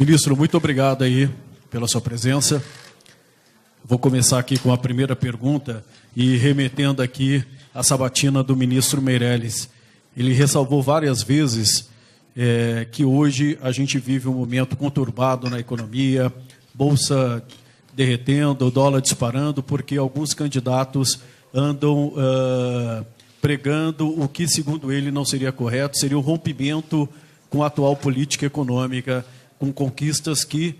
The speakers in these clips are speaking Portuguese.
Ministro, muito obrigado aí pela sua presença. Vou começar aqui com a primeira pergunta e remetendo aqui a sabatina do ministro Meirelles. Ele ressalvou várias vezes que hoje a gente vive um momento conturbado na economia, bolsa derretendo, dólar disparando, porque alguns candidatos andam pregando o que, segundo ele, não seria correto, seria um rompimento com a atual política econômica, com conquistas que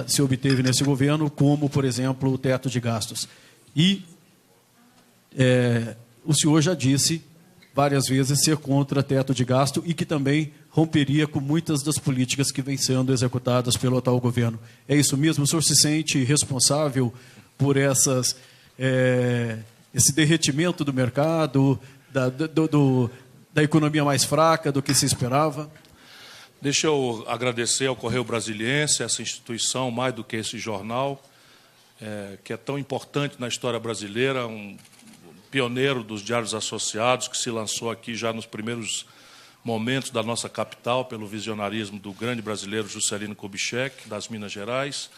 se obteve nesse governo, como, por exemplo, o teto de gastos. E o senhor já disse várias vezes ser contra teto de gasto e que também romperia com muitas das políticas que vêm sendo executadas pelo atual governo. É isso mesmo? O senhor se sente responsável por esse derretimento do mercado, da economia mais fraca do que se esperava? Deixa eu agradecer ao Correio Brasiliense, essa instituição, mais do que esse jornal, que é tão importante na história brasileira, um pioneiro dos diários associados, que se lançou aqui já nos primeiros momentos da nossa capital, pelo visionarismo do grande brasileiro Juscelino Kubitschek, das Minas Gerais.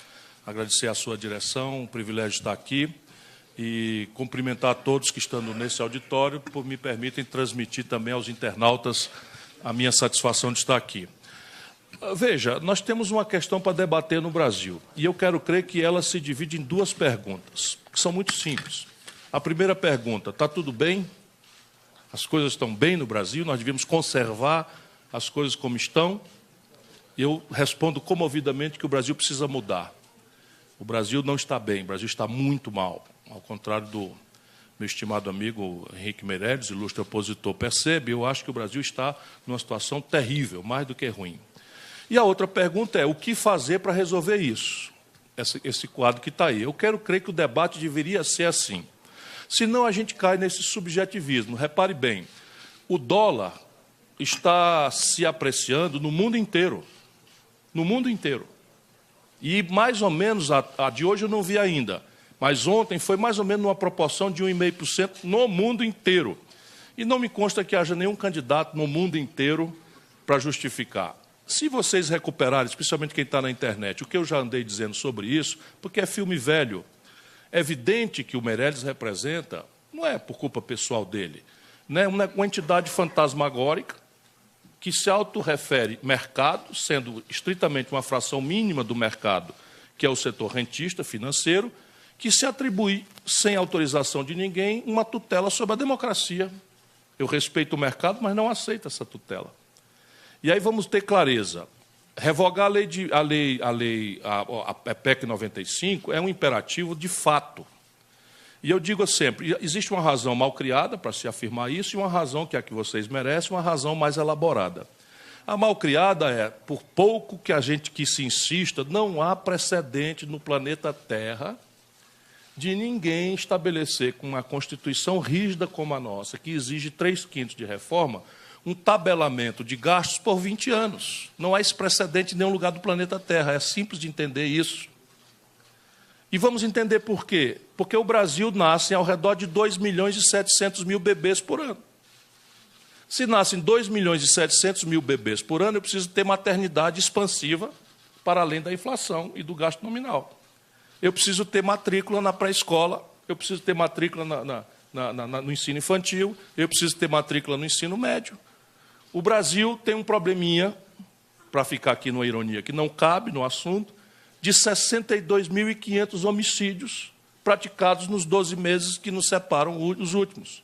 Agradecer a sua direção, um privilégio estar aqui, e cumprimentar a todos que estão nesse auditório, por me permitem transmitir também aos internautas a minha satisfação de estar aqui. Veja, nós temos uma questão para debater no Brasil, e eu quero crer que ela se divide em duas perguntas, que são muito simples. A primeira pergunta: está tudo bem? As coisas estão bem no Brasil? Nós devemos conservar as coisas como estão? Eu respondo comovidamente que o Brasil precisa mudar. O Brasil não está bem, o Brasil está muito mal. Ao contrário do meu estimado amigo Henrique Meirelles, ilustre opositor, percebe, eu acho que o Brasil está numa situação terrível, mais do que ruim. E a outra pergunta é: o que fazer para resolver isso? Esse quadro que está aí. Eu quero crer que o debate deveria ser assim. Senão a gente cai nesse subjetivismo. Repare bem, o dólar está se apreciando no mundo inteiro. No mundo inteiro. E mais ou menos, a de hoje eu não vi ainda, mas ontem foi mais ou menos numa proporção de 1,5% no mundo inteiro. E não me consta que haja nenhum candidato no mundo inteiro para justificar. Se vocês recuperarem, especialmente quem está na internet, o que eu já andei dizendo sobre isso, porque é filme velho, é evidente que o Meirelles representa, não é por culpa pessoal dele, né, uma entidade fantasmagórica que se autorrefere mercado, sendo estritamente uma fração mínima do mercado, que é o setor rentista, financeiro, que se atribui, sem autorização de ninguém, uma tutela sobre a democracia. Eu respeito o mercado, mas não aceito essa tutela. E aí vamos ter clareza. Revogar a PEC 95 é um imperativo de fato. E eu digo sempre, existe uma razão mal criada para se afirmar isso e uma razão que é a que vocês merecem, uma razão mais elaborada. A mal criada é, por pouco que a gente que se insista, não há precedente no planeta Terra de ninguém estabelecer com uma Constituição rígida como a nossa, que exige 3/5 de reforma, um tabelamento de gastos por 20 anos. Não há esse precedente em nenhum lugar do planeta Terra. É simples de entender isso. E vamos entender por quê. Porque o Brasil nasce ao redor de 2.700.000 bebês por ano. Se nascem 2.700.000 bebês por ano, eu preciso ter maternidade expansiva para além da inflação e do gasto nominal. Eu preciso ter matrícula na pré-escola, eu preciso ter matrícula no ensino infantil, eu preciso ter matrícula no ensino médio. O Brasil tem um probleminha, para ficar aqui numa ironia que não cabe no assunto, de 62.500 homicídios praticados nos 12 meses que nos separam os últimos.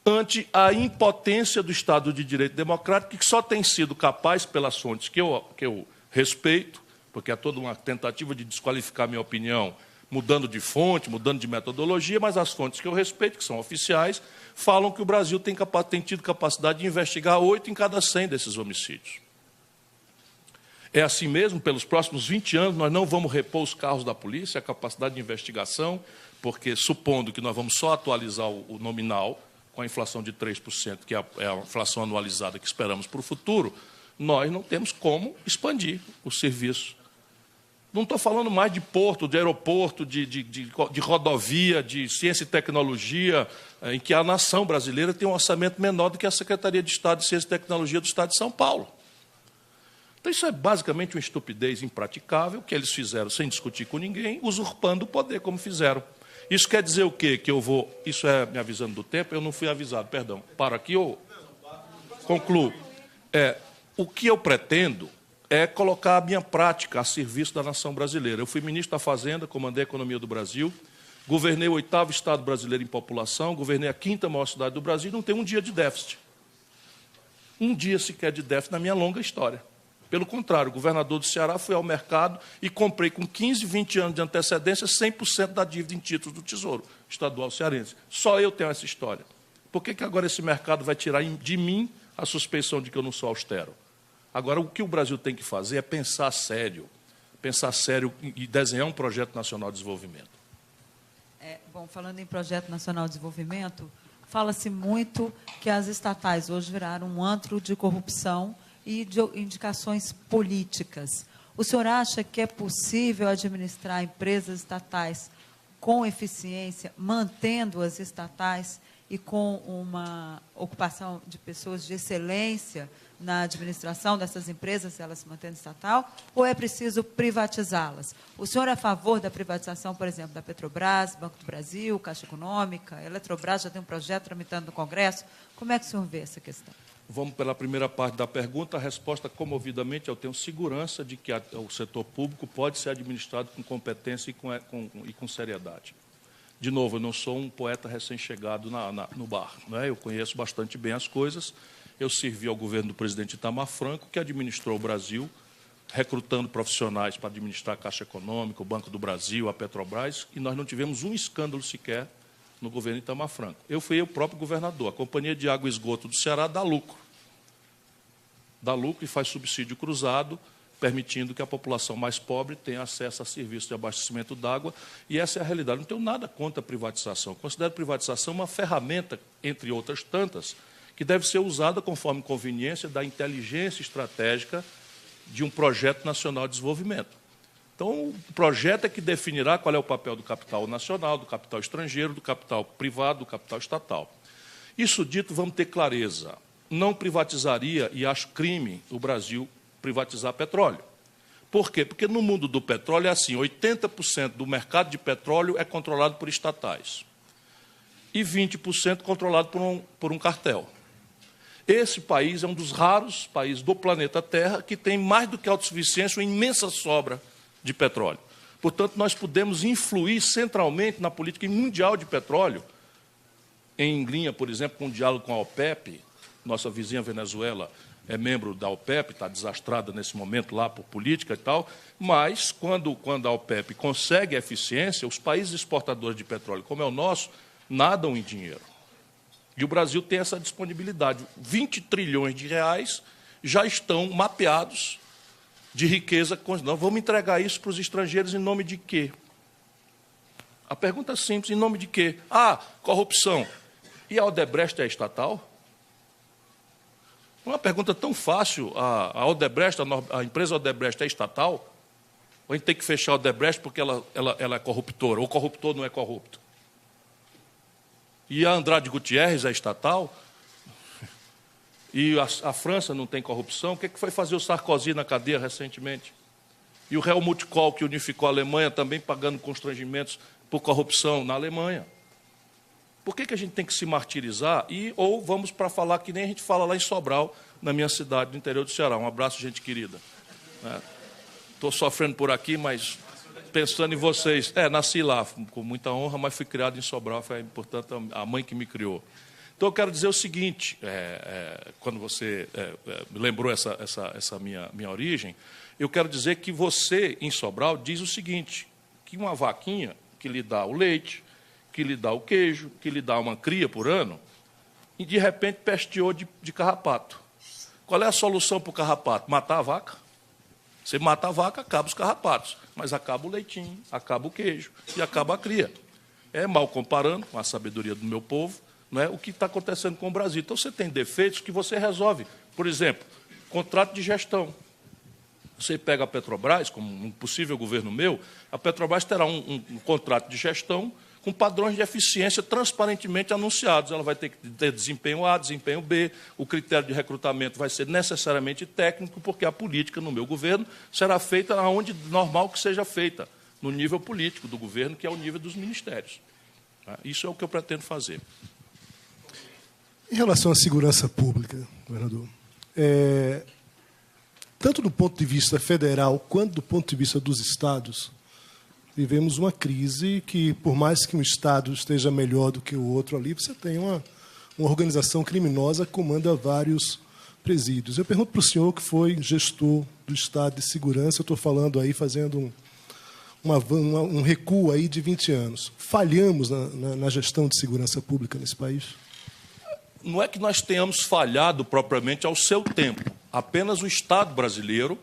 Ante a impotência do Estado de Direito Democrático, que só tem sido capaz, pelas fontes que eu respeito, porque é toda uma tentativa de desqualificar minha opinião, mudando de fonte, mudando de metodologia, mas as fontes que eu respeito, que são oficiais, falam que o Brasil tem tido capacidade de investigar 8 em cada 100 desses homicídios. É assim mesmo, pelos próximos 20 anos, nós não vamos repor os carros da polícia, a capacidade de investigação, porque, supondo que nós vamos só atualizar o nominal, com a inflação de 3%, que é a inflação anualizada que esperamos para o futuro, nós não temos como expandir o serviço. Não estou falando mais de porto, de aeroporto, de rodovia, de ciência e tecnologia, em que a nação brasileira tem um orçamento menor do que a Secretaria de Estado de Ciência e Tecnologia do Estado de São Paulo. Então, isso é basicamente uma estupidez impraticável, que eles fizeram sem discutir com ninguém, usurpando o poder, como fizeram. Isso quer dizer o quê? Que eu vou... Isso é me avisando do tempo? Eu não fui avisado, perdão. Para aqui ou... Concluo. O que eu pretendo é colocar a minha prática a serviço da nação brasileira. Eu fui ministro da Fazenda, comandei a economia do Brasil, governei o 8º estado brasileiro em população, governei a 5ª maior cidade do Brasil e não tenho um dia de déficit. Um dia sequer de déficit na minha longa história. Pelo contrário, o governador do Ceará foi ao mercado e comprei com 15, 20 anos de antecedência 100% da dívida em títulos do Tesouro Estadual Cearense. Só eu tenho essa história. Por que agora esse mercado vai tirar de mim a suspeição de que eu não sou austero? Agora, o que o Brasil tem que fazer é pensar sério e desenhar um projeto nacional de desenvolvimento. Bom, falando em projeto nacional de desenvolvimento, fala-se muito que as estatais hoje viraram um antro de corrupção e de indicações políticas. O senhor acha que é possível administrar empresas estatais com eficiência, mantendo as estatais e com uma ocupação de pessoas de excelência na administração dessas empresas, elas se mantendo estatal, ou é preciso privatizá-las? O senhor é a favor da privatização, por exemplo, da Petrobras, Banco do Brasil, Caixa Econômica, a Eletrobras já tem um projeto tramitando no Congresso? Como é que o senhor vê essa questão? Vamos pela primeira parte da pergunta. A resposta, comovidamente, eu tenho segurança de que o setor público pode ser administrado com competência e com seriedade. De novo, eu não sou um poeta recém-chegado no bar, né? Eu conheço bastante bem as coisas. Eu servi ao governo do presidente Itamar Franco, que administrou o Brasil, recrutando profissionais para administrar a Caixa Econômica, o Banco do Brasil, a Petrobras, e nós não tivemos um escândalo sequer no governo Itamar Franco. Eu fui o próprio governador. A Companhia de Água e Esgoto do Ceará dá lucro. Dá lucro e faz subsídio cruzado, permitindo que a população mais pobre tenha acesso a serviços de abastecimento d'água, e essa é a realidade. Não tenho nada contra a privatização. Considero a privatização uma ferramenta, entre outras tantas, que deve ser usada conforme conveniência da inteligência estratégica de um projeto nacional de desenvolvimento. Então, o projeto é que definirá qual é o papel do capital nacional, do capital estrangeiro, do capital privado, do capital estatal. Isso dito, vamos ter clareza. Não privatizaria, e acho crime, o Brasil privatizar petróleo. Por quê? Porque no mundo do petróleo é assim, 80% do mercado de petróleo é controlado por estatais e 20% controlado por um cartel. Esse país é um dos raros países do planeta Terra que tem mais do que autossuficiência, uma imensa sobra de petróleo. Portanto, nós podemos influir centralmente na política mundial de petróleo, em linha, por exemplo, com o diálogo com a OPEP. Nossa vizinha Venezuela é membro da OPEP, está desastrada nesse momento lá por política e tal, mas quando a OPEP consegue eficiência, os países exportadores de petróleo, como é o nosso, nadam em dinheiro. E o Brasil tem essa disponibilidade. 20 trilhões de reais já estão mapeados de riqueza. Nós vamos entregar isso para os estrangeiros em nome de quê? A pergunta é simples, em nome de quê? Corrupção. E a Odebrecht é estatal? Uma pergunta tão fácil. A Odebrecht, a empresa Odebrecht é estatal? Ou a gente tem que fechar a Odebrecht porque ela é corruptora, ou o corruptor não é corrupto? E a Andrade Gutierrez é estatal? E a França não tem corrupção? O que foi fazer o Sarkozy na cadeia recentemente? E o Helmut Kohl, que unificou a Alemanha, também pagando constrangimentos por corrupção na Alemanha? Por que a gente tem que se martirizar? Ou vamos para falar que nem a gente fala lá em Sobral, na minha cidade, no interior do Ceará. Um abraço, gente querida. Estou sofrendo por aqui, mas pensando em vocês. Nasci lá com muita honra, mas fui criado em Sobral, foi, portanto, a mãe que me criou. Então, eu quero dizer o seguinte, quando você me lembrou essa minha origem, eu quero dizer que você, em Sobral, diz o seguinte, que uma vaquinha que lhe dá o leite, que lhe dá o queijo, que lhe dá uma cria por ano, e, de repente, pesteou de carrapato. Qual é a solução para o carrapato? Matar a vaca? Você mata a vaca, acaba os carrapatos, mas acaba o leitinho, acaba o queijo e acaba a cria. É mal comparando com a sabedoria do meu povo, não é, o que está acontecendo com o Brasil. Então, você tem defeitos que você resolve. Por exemplo, contrato de gestão. Você pega a Petrobras, como um possível governo meu, a Petrobras terá um contrato de gestão com padrões de eficiência transparentemente anunciados. Ela vai ter que ter desempenho A, desempenho B, o critério de recrutamento vai ser necessariamente técnico, porque a política no meu governo será feita onde normal que seja feita, no nível político do governo, que é o nível dos ministérios. Isso é o que eu pretendo fazer. Em relação à segurança pública, governador, tanto do ponto de vista federal quanto do ponto de vista dos estados, vivemos uma crise que, por mais que um estado esteja melhor do que o outro ali, você tem uma organização criminosa que comanda vários presídios. Eu pergunto para o senhor, que foi gestor do estado de segurança, eu estou falando aí, fazendo um recuo aí de 20 anos. Falhamos na gestão de segurança pública nesse país? Não é que nós tenhamos falhado propriamente ao seu tempo. Apenas o Estado brasileiro,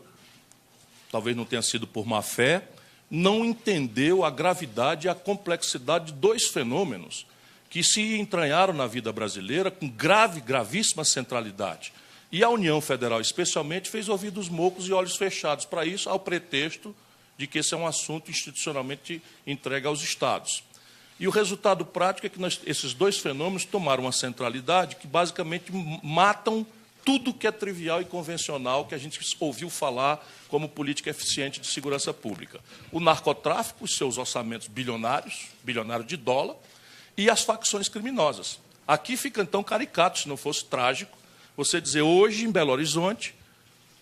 talvez não tenha sido por má fé, não entendeu a gravidade e a complexidade de dois fenômenos que se entranharam na vida brasileira com gravíssima centralidade. E a União Federal, especialmente, fez ouvidos moucos e olhos fechados para isso, ao pretexto de que esse é um assunto institucionalmente entregue aos Estados. E o resultado prático é que esses dois fenômenos tomaram uma centralidade que, basicamente, matam tudo que é trivial e convencional que a gente ouviu falar como política eficiente de segurança pública. O narcotráfico, os seus orçamentos bilionários de dólar, e as facções criminosas. Aqui fica, então, caricato, se não fosse trágico, você dizer, hoje, em Belo Horizonte,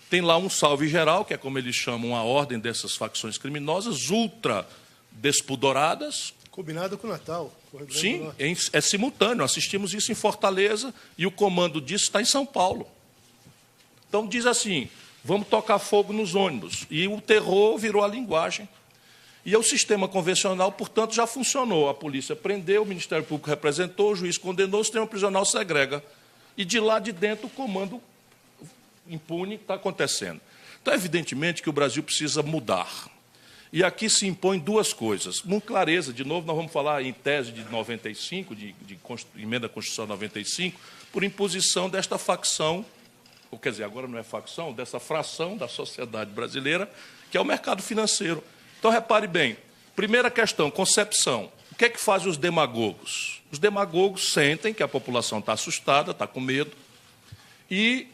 tem lá um salve geral, que é como eles chamam a ordem dessas facções criminosas, ultra despudoradas. Combinado com o Natal. Sim, é simultâneo. Assistimos isso em Fortaleza e o comando disso está em São Paulo. Então, diz assim, vamos tocar fogo nos ônibus. E o terror virou a linguagem. E o sistema convencional, portanto, já funcionou. A polícia prendeu, o Ministério Público representou, o juiz condenou, o sistema prisional segrega. E de lá de dentro o comando impune está acontecendo. Então, evidentemente que o Brasil precisa mudar. E aqui se impõem duas coisas. Com clareza, de novo, nós vamos falar em tese de 95, de emenda constitucional 95, por imposição desta facção, ou quer dizer, agora não é facção, dessa fração da sociedade brasileira, que é o mercado financeiro. Então, repare bem, primeira questão, concepção. O que é que fazem os demagogos? Os demagogos sentem que a população está assustada, está com medo, e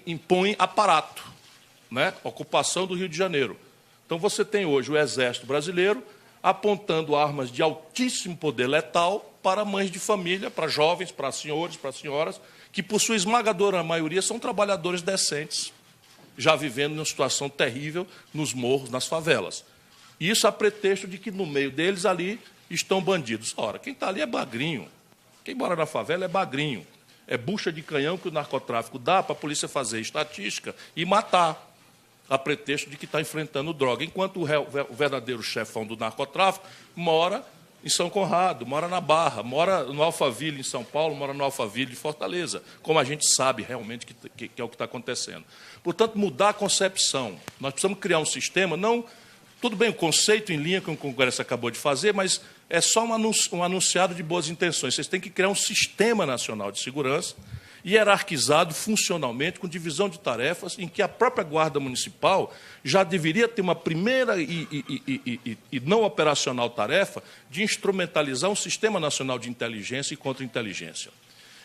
impõem aparato, né? Ocupação do Rio de Janeiro. Então, você tem hoje o Exército Brasileiro apontando armas de altíssimo poder letal para mães de família, para jovens, para senhores, para senhoras, que, por sua esmagadora maioria, são trabalhadores decentes, já vivendo numa situação terrível nos morros, nas favelas. E isso a pretexto de que, no meio deles, ali, estão bandidos. Ora, quem está ali é bagrinho. Quem mora na favela é bagrinho. É bucha de canhão que o narcotráfico dá para a polícia fazer estatística e matar, a pretexto de que está enfrentando droga, enquanto o verdadeiro chefão do narcotráfico mora em São Conrado, mora na Barra, mora no Alphaville, em São Paulo, mora no Alphaville de Fortaleza, como a gente sabe realmente que é o que está acontecendo. Portanto, mudar a concepção. Nós precisamos criar um sistema, não... Tudo bem, o conceito em linha que o Congresso acabou de fazer, mas é só um anunciado de boas intenções. Vocês têm que criar um sistema nacional de segurança, hierarquizado funcionalmente, com divisão de tarefas, em que a própria Guarda Municipal já deveria ter uma primeira e não operacional tarefa de instrumentalizar um sistema nacional de inteligência e contra-inteligência.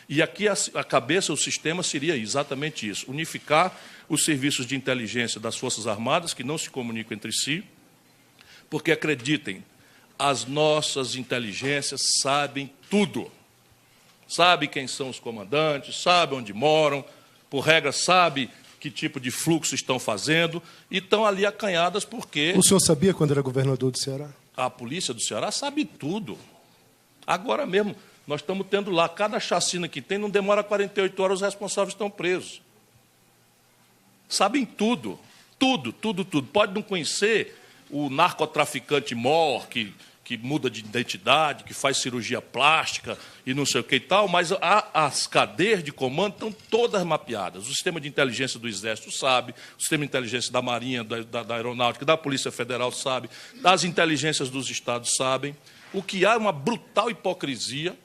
E aqui a cabeça, o sistema seria exatamente isso, unificar os serviços de inteligência das Forças Armadas, que não se comunicam entre si, porque, acreditem, as nossas inteligências sabem tudo. Sabe quem são os comandantes, sabe onde moram, por regra, sabe que tipo de fluxo estão fazendo, e estão ali acanhadas porque... O senhor sabia quando era governador do Ceará? A polícia do Ceará sabe tudo. Agora mesmo, nós estamos tendo lá, cada chacina que tem, não demora 48 horas, os responsáveis estão presos. Sabem tudo, tudo. Pode não conhecer o narcotraficante mor, que muda de identidade, que faz cirurgia plástica e não sei o que e tal, mas as cadeias de comando estão todas mapeadas. O sistema de inteligência do Exército sabe, o sistema de inteligência da Marinha, da Aeronáutica, da Polícia Federal sabe, das inteligências dos Estados sabem. O que há é uma brutal hipocrisia,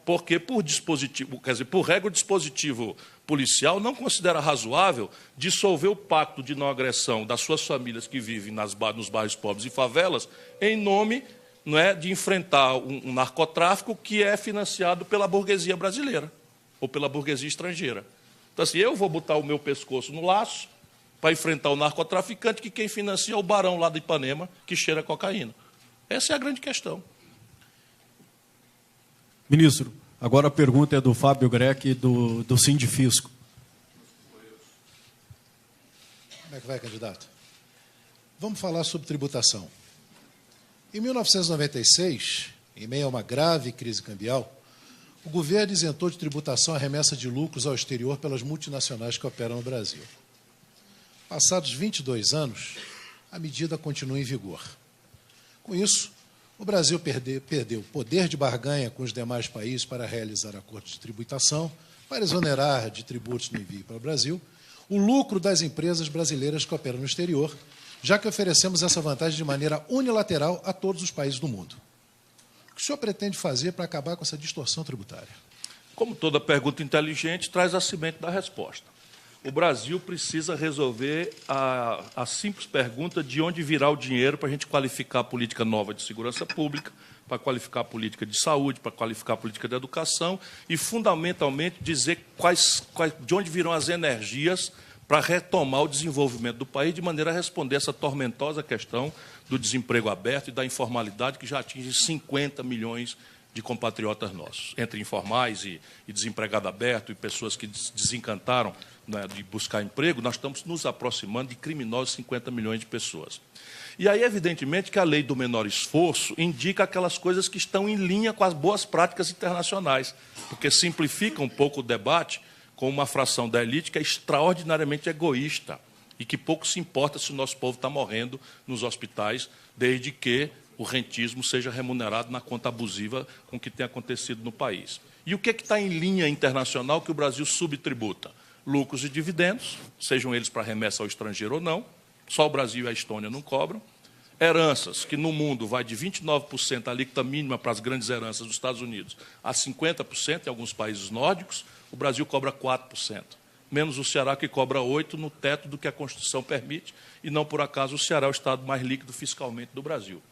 porque, por regra, o dispositivo policial não considera razoável dissolver o pacto de não agressão das suas famílias que vivem nos bairros pobres e favelas em nome não é, de enfrentar um narcotráfico que é financiado pela burguesia brasileira ou pela burguesia estrangeira. Então, assim, eu vou botar o meu pescoço no laço para enfrentar o narcotraficante, que quem financia é o barão lá de Ipanema, que cheira cocaína. Essa é a grande questão. Ministro, agora a pergunta é do Fábio Greck, do Sindifisco. Como é que vai, candidato? Vamos falar sobre tributação. Em 1996, em meio a uma grave crise cambial, o governo isentou de tributação a remessa de lucros ao exterior pelas multinacionais que operam no Brasil. Passados 22 anos, a medida continua em vigor. Com isso, o Brasil perdeu poder de barganha com os demais países para realizar acordos de tributação, para exonerar de tributos no envio para o Brasil, o lucro das empresas brasileiras que operam no exterior, já que oferecemos essa vantagem de maneira unilateral a todos os países do mundo. O que o senhor pretende fazer para acabar com essa distorção tributária? Como toda pergunta inteligente, traz a semente da resposta. O Brasil precisa resolver a simples pergunta de onde virá o dinheiro para a gente qualificar a política nova de segurança pública, para qualificar a política de saúde, para qualificar a política de educação e, fundamentalmente, dizer de onde virão as energias para retomar o desenvolvimento do país de maneira a responder essa tormentosa questão do desemprego aberto e da informalidade que já atinge 50 milhões de compatriotas nossos, entre informais e desempregado aberto e pessoas que desencantaram, né, de buscar emprego. Nós estamos nos aproximando de criminosos 50 milhões de pessoas. E aí, evidentemente, que a lei do menor esforço indica aquelas coisas que estão em linha com as boas práticas internacionais, porque simplifica um pouco o debate com uma fração da elite que é extraordinariamente egoísta e que pouco se importa se o nosso povo está morrendo nos hospitais, desde que o rentismo seja remunerado na conta abusiva com o que tem acontecido no país. E o que está em linha internacional que o Brasil subtributa? Lucros e dividendos, sejam eles para remessa ao estrangeiro ou não, só o Brasil e a Estônia não cobram. Heranças, que no mundo vai de 29% a alíquota mínima para as grandes heranças dos Estados Unidos a 50% em alguns países nórdicos, o Brasil cobra 4%. Menos o Ceará, que cobra 8% no teto do que a Constituição permite, e não por acaso o Ceará é o estado mais líquido fiscalmente do Brasil,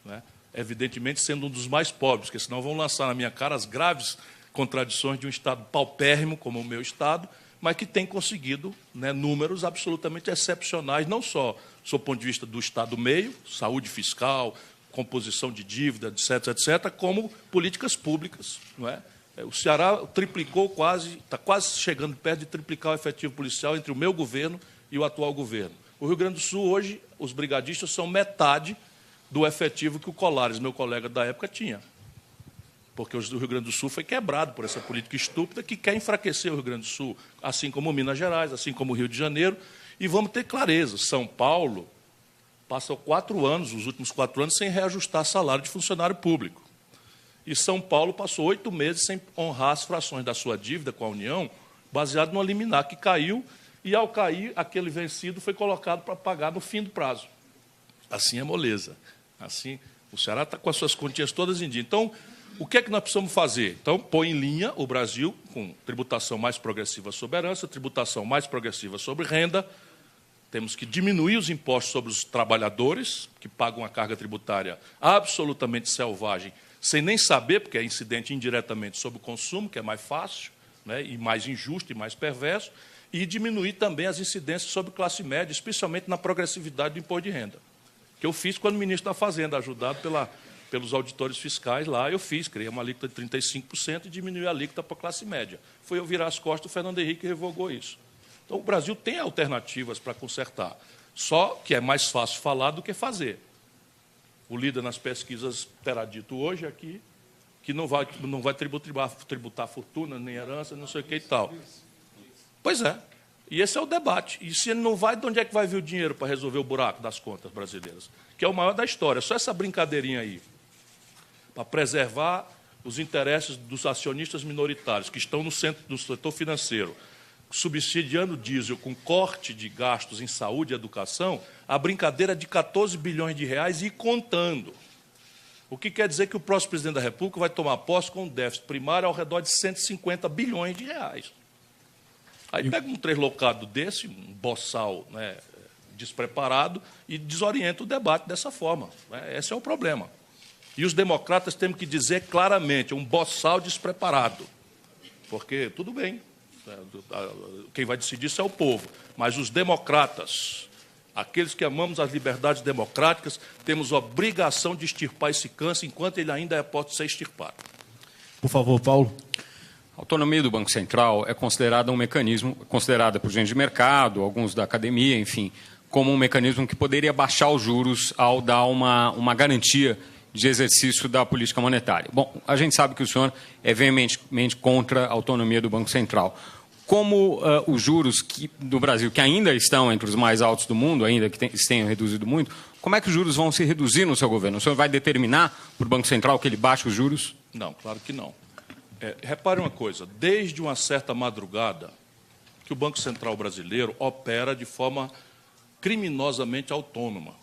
né? Evidentemente sendo um dos mais pobres, porque senão vão lançar na minha cara as graves contradições de um estado paupérrimo como o meu estado, mas que tem conseguido, né, números absolutamente excepcionais, não só do ponto de vista do Estado meio, saúde fiscal, composição de dívida, etc., etc., como políticas públicas, não é? O Ceará triplicou está quase chegando perto de triplicar o efetivo policial entre o meu governo e o atual governo. O Rio Grande do Sul, hoje, os brigadistas são metade do efetivo que o Colares, meu colega da época, tinha. Porque o Rio Grande do Sul foi quebrado por essa política estúpida que quer enfraquecer o Rio Grande do Sul, assim como Minas Gerais, assim como o Rio de Janeiro. E vamos ter clareza, São Paulo passou 4 anos, os últimos 4 anos, sem reajustar salário de funcionário público. E São Paulo passou 8 meses sem honrar as frações da sua dívida com a União, baseado no liminar que caiu, e ao cair, aquele vencido foi colocado para pagar no fim do prazo. Assim é moleza. Assim, o Ceará está com as suas continhas todas em dia. Então, o que é que nós precisamos fazer? Então, põe em linha o Brasil com tributação mais progressiva sobre herança, tributação mais progressiva sobre renda. Temos que diminuir os impostos sobre os trabalhadores, que pagam uma carga tributária absolutamente selvagem, sem nem saber, porque é incidente indiretamente sobre o consumo, que é mais fácil, né, e mais injusto e mais perverso, e diminuir também as incidências sobre classe média, especialmente na progressividade do imposto de renda, que eu fiz quando ministro da Fazenda, ajudado pelos auditores fiscais lá, criei uma alíquota de 35% e diminuí a alíquota para a classe média. Foi eu virar as costas, o Fernando Henrique revogou isso. Então, o Brasil tem alternativas para consertar, só que é mais fácil falar do que fazer. O líder nas pesquisas terá dito hoje aqui que não vai tributar fortuna, nem herança, não sei o que e tal. Pois é. E esse é o debate. E se ele não vai, de onde é que vai vir o dinheiro para resolver o buraco das contas brasileiras? Que é o maior da história. Só essa brincadeirinha aí, para preservar os interesses dos acionistas minoritários, que estão no centro do setor financeiro, subsidiando o diesel com corte de gastos em saúde e educação, a brincadeira é de 14 bilhões de reais e contando. O que quer dizer que o próximo presidente da República vai tomar posse com um déficit primário ao redor de 150 bilhões de reais. Aí pega um translocado desse, um boçal, né, despreparado, e desorienta o debate dessa forma. Esse é o problema. E os democratas temos que dizer claramente, é um boçal despreparado. Porque, tudo bem, quem vai decidir isso é o povo. Mas os democratas, aqueles que amamos as liberdades democráticas, temos obrigação de extirpar esse câncer enquanto ele ainda pode ser extirpado. Por favor, Paulo. A autonomia do Banco Central é considerada um mecanismo, considerada por gente de mercado, alguns da academia, enfim, como um mecanismo que poderia baixar os juros ao dar uma garantia de exercício da política monetária. Bom, a gente sabe que o senhor é veementemente contra a autonomia do Banco Central. Como os juros do Brasil, que ainda estão entre os mais altos do mundo, ainda que se tenham reduzido muito, como é que os juros vão se reduzir no seu governo? O senhor vai determinar para o Banco Central que ele baixe os juros? Não, claro que não. Repare uma coisa, desde uma certa madrugada que o Banco Central brasileiro opera de forma criminosamente autônoma.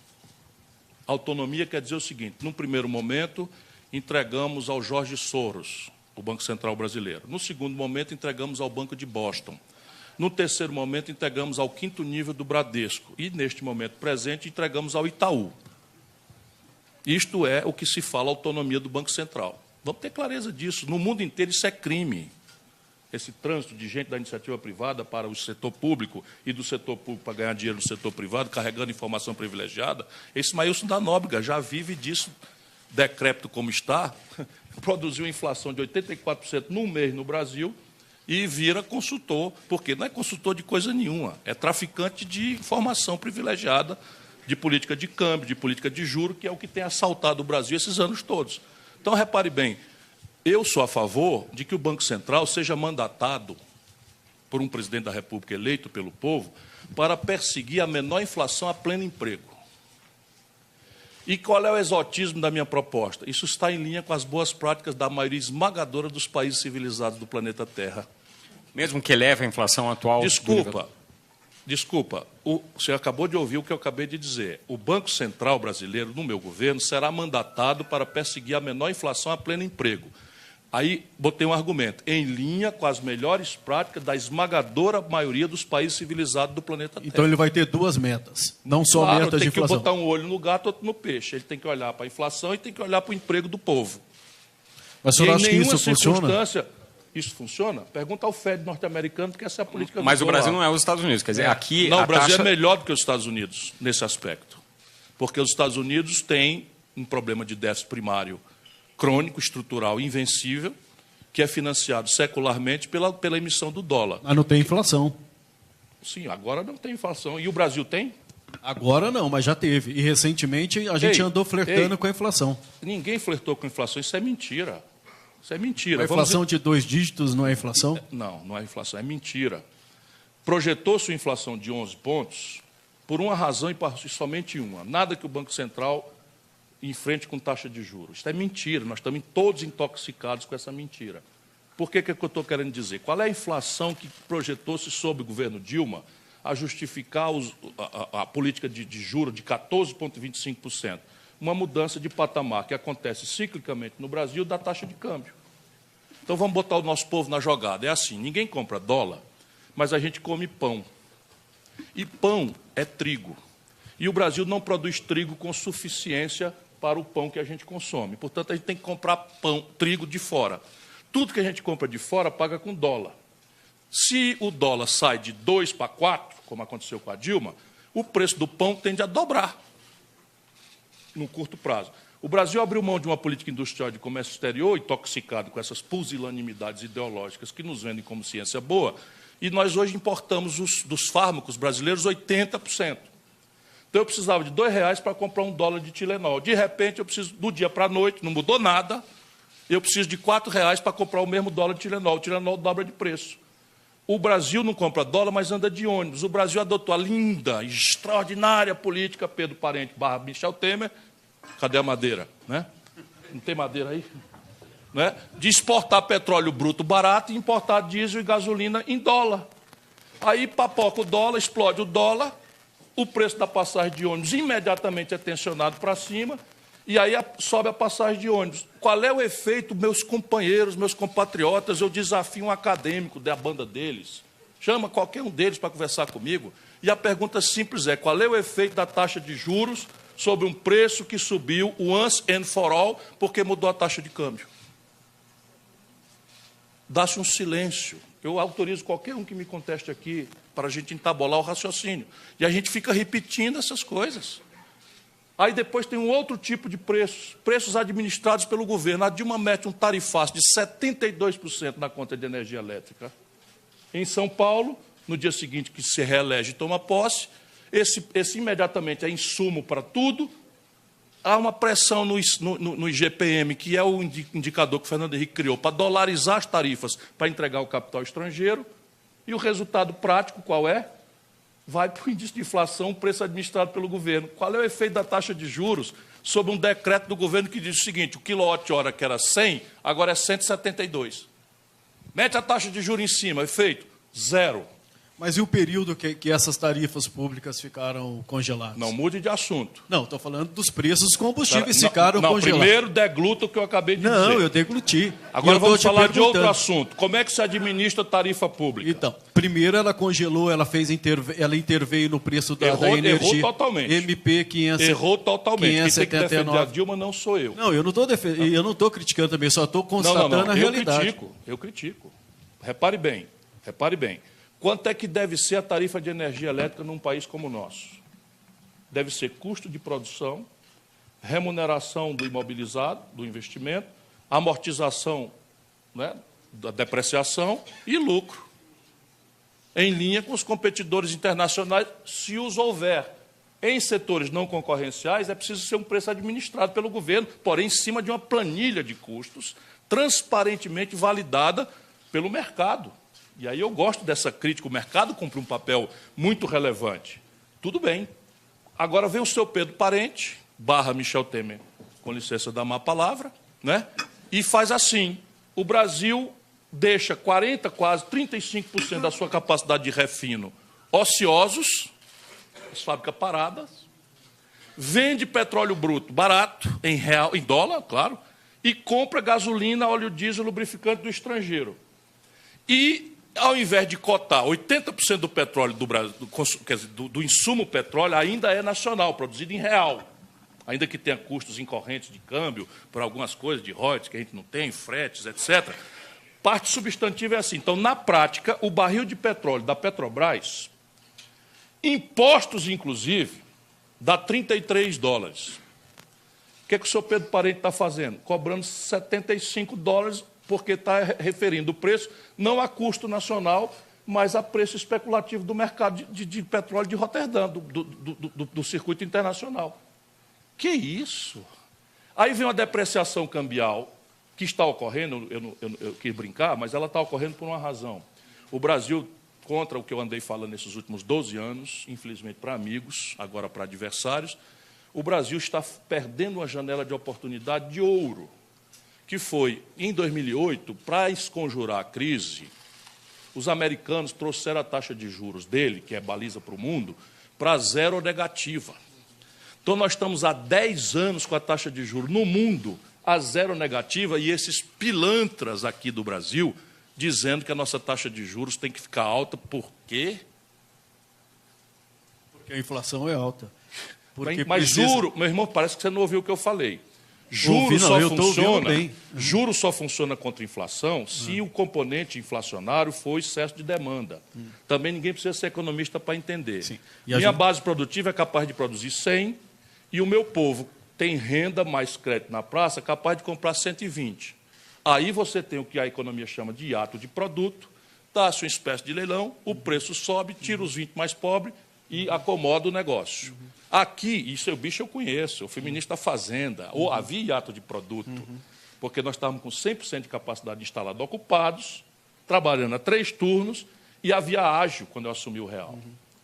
Autonomia quer dizer o seguinte, num primeiro momento, entregamos ao Jorge Soros, o Banco Central brasileiro. No segundo momento, entregamos ao Banco de Boston. No terceiro momento, entregamos ao quinto nível do Bradesco. E, neste momento presente, entregamos ao Itaú. Isto é o que se fala autonomia do Banco Central. Vamos ter clareza disso. No mundo inteiro, isso é crime. Esse trânsito de gente da iniciativa privada para o setor público e do setor público para ganhar dinheiro no setor privado, carregando informação privilegiada, esse Maílson da Nóbrega já vive disso, decrépito como está, produziu inflação de 84% num mês no Brasil e vira consultor, porque não é consultor de coisa nenhuma, é traficante de informação privilegiada, de política de câmbio, de política de juro, que é o que tem assaltado o Brasil esses anos todos. Então, repare bem, eu sou a favor de que o Banco Central seja mandatado por um presidente da República eleito pelo povo para perseguir a menor inflação a pleno emprego. E qual é o exotismo da minha proposta? Isso está em linha com as boas práticas da maioria esmagadora dos países civilizados do planeta Terra. Mesmo que eleve a inflação atual... Desculpa, o senhor acabou de ouvir o que eu acabei de dizer. O Banco Central brasileiro, no meu governo, será mandatado para perseguir a menor inflação a pleno emprego. Aí, botei um argumento, em linha com as melhores práticas da esmagadora maioria dos países civilizados do planeta Terra. Então ele vai ter duas metas, não só metas de inflação. Tem que botar um olho no gato, outro no peixe. Ele tem que olhar para a inflação e tem que olhar para o emprego do povo. Mas o senhor acha que isso funciona? Isso funciona? Pergunta ao Fed norte-americano, porque essa é a política... Mas o Brasil não é os Estados Unidos. Quer dizer, aqui não, o Brasil é melhor do que os Estados Unidos nesse aspecto. Porque os Estados Unidos têm um problema de déficit primário crônico, estrutural, invencível, que é financiado secularmente pela emissão do dólar. Mas não tem inflação. Sim, agora não tem inflação. E o Brasil tem? Agora não, mas já teve. E recentemente a gente andou flertando com a inflação. Ninguém flertou com a inflação, isso é mentira. Isso é mentira. A inflação de 2 dígitos não é inflação? Não, não é inflação, é mentira. Projetou-se uma inflação de 11 pontos por uma razão e somente uma. Nada que o Banco Central enfrente com taxa de juros. Isso é mentira, nós estamos todos intoxicados com essa mentira. Por que eu estou querendo dizer? Qual é a inflação que projetou-se sob o governo Dilma a justificar a política de juros de 14,25%? Uma mudança de patamar que acontece ciclicamente no Brasil da taxa de câmbio. Então, vamos botar o nosso povo na jogada. É assim, ninguém compra dólar, mas a gente come pão. E pão é trigo. E o Brasil não produz trigo com suficiência para o pão que a gente consome. Portanto, a gente tem que comprar trigo de fora. Tudo que a gente compra de fora paga com dólar. Se o dólar sai de 2 para 4, como aconteceu com a Dilma, o preço do pão tende a dobrar no curto prazo. O Brasil abriu mão de uma política industrial de comércio exterior, intoxicado com essas pusilanimidades ideológicas que nos vendem como ciência boa, e nós hoje importamos dos fármacos brasileiros 80%. Então eu precisava de R$2 para comprar $1 de Tilenol. De repente, eu preciso, do dia para a noite, não mudou nada, eu preciso de R$4 para comprar o mesmo dólar de Tilenol. O Tilenol dobra de preço. O Brasil não compra dólar, mas anda de ônibus. O Brasil adotou a linda, extraordinária política Pedro Parente / Michel Temer. Cadê a madeira? Né? Não tem madeira aí? Né? De exportar petróleo bruto barato e importar diesel e gasolina em dólar. Aí papoca o dólar, explode o dólar, o preço da passagem de ônibus imediatamente é tensionado para cima, e aí sobe a passagem de ônibus. Qual é o efeito, meus companheiros, meus compatriotas? Eu desafio um acadêmico da banda deles, chama qualquer um deles para conversar comigo, e a pergunta simples é: qual é o efeito da taxa de juros sobre um preço que subiu once and for all porque mudou a taxa de câmbio. Dá-se um silêncio. Eu autorizo qualquer um que me conteste aqui para a gente entabolar o raciocínio. E a gente fica repetindo essas coisas. Aí depois tem um outro tipo de preços, preços administrados pelo governo. A Dilma mete um tarifaço de 72% na conta de energia elétrica. Em São Paulo, no dia seguinte que se reelege e toma posse, esse imediatamente é insumo para tudo. Há uma pressão no IGPM, que é o indicador que o Fernando Henrique criou, para dolarizar as tarifas, para entregar o capital estrangeiro. E o resultado prático qual é? Vai para o índice de inflação, o preço administrado pelo governo. Qual é o efeito da taxa de juros sobre um decreto do governo que diz o seguinte: o quilowatt-hora que era 100, agora é 172. Mete a taxa de juros em cima, efeito? Zero. Mas e o período que essas tarifas públicas ficaram congeladas? Não mude de assunto. Não, estou falando dos preços dos combustíveis ficaram congelados. Primeiro degluta o que eu acabei de dizer. Não, eu degluti. Agora vamos falar de outro assunto. Como é que se administra tarifa pública? Então, primeiro ela congelou, ela interveio no preço da energia. Errou totalmente. MP 500. Errou totalmente. 579. Quem tem que defender a Dilma não sou eu. Não, eu não estou eu não estou criticando também, só estou constatando a realidade. Eu critico. Repare bem. Quanto é que deve ser a tarifa de energia elétrica num país como o nosso? Deve ser custo de produção, remuneração do imobilizado, do investimento, amortização, né, da depreciação e lucro, em linha com os competidores internacionais, se os houver. Em setores não concorrenciais, é preciso ser um preço administrado pelo governo, porém em cima de uma planilha de custos transparentemente validada pelo mercado. E aí eu gosto dessa crítica, o mercado cumpre um papel muito relevante. Tudo bem. Agora vem o seu Pedro Parente, / Michel Temer, com licença da má palavra, né? E faz assim: o Brasil deixa 40%, quase 35% da sua capacidade de refino ociosos, as fábricas paradas, vende petróleo bruto barato, em real, em dólar, claro, e compra gasolina, óleo diesel, lubrificante do estrangeiro. E ao invés de cotar 80% do petróleo do Brasil, do insumo petróleo, ainda é nacional, produzido em real. Ainda que tenha custos incorrentes de câmbio, por algumas coisas de royalties que a gente não tem, fretes, etc. Parte substantiva é assim. Então, na prática, o barril de petróleo da Petrobras, impostos inclusive, dá $33. O que é que o senhor Pedro Parente está fazendo? Cobrando $75, porque está referindo o preço não a custo nacional, mas a preço especulativo do mercado de petróleo de Roterdã, do circuito internacional. Que isso? Aí vem uma depreciação cambial que está ocorrendo, eu quis brincar, mas ela está ocorrendo por uma razão. O Brasil, contra o que eu andei falando nesses últimos 12 anos, infelizmente para amigos, agora para adversários, o Brasil está perdendo uma janela de oportunidade de ouro, que foi, em 2008, para esconjurar a crise, os americanos trouxeram a taxa de juros dele, que é baliza para o mundo, para zero ou negativa. Então, nós estamos há 10 anos com a taxa de juros no mundo a zero negativa, e esses pilantras aqui do Brasil dizendo que a nossa taxa de juros tem que ficar alta. Por quê? Porque a inflação é alta. Mas juro, meu irmão, parece que você não ouviu o que eu falei. Juro só funciona contra a inflação se o componente inflacionário for excesso de demanda. Também ninguém precisa ser economista para entender. Minha base produtiva é capaz de produzir 100 e o meu povo tem renda mais crédito na praça capaz de comprar 120. Aí você tem o que a economia chama de hiato de produto, dá-se uma espécie de leilão, o preço sobe, tira os 20 mais pobres e acomoda o negócio. Aqui, isso é o bicho eu conheço, eu fui ministro da Fazenda, ou havia hiato de produto, porque nós estávamos com 100% de capacidade instalada ocupados, trabalhando a 3 turnos, e havia ágio quando eu assumi o real.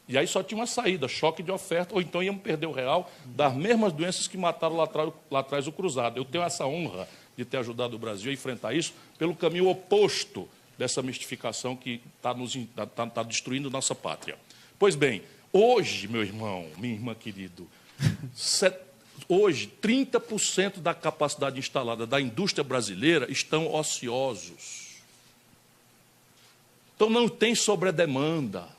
E aí só tinha uma saída, choque de oferta, ou então íamos perder o real das mesmas doenças que mataram lá atrás o cruzado. Eu tenho essa honra de ter ajudado o Brasil a enfrentar isso pelo caminho oposto dessa mistificação que está destruindo nossa pátria. Pois bem, hoje, meu irmão, minha irmã querido, hoje 30% da capacidade instalada da indústria brasileira estão ociosos. Então não tem sobredemanda.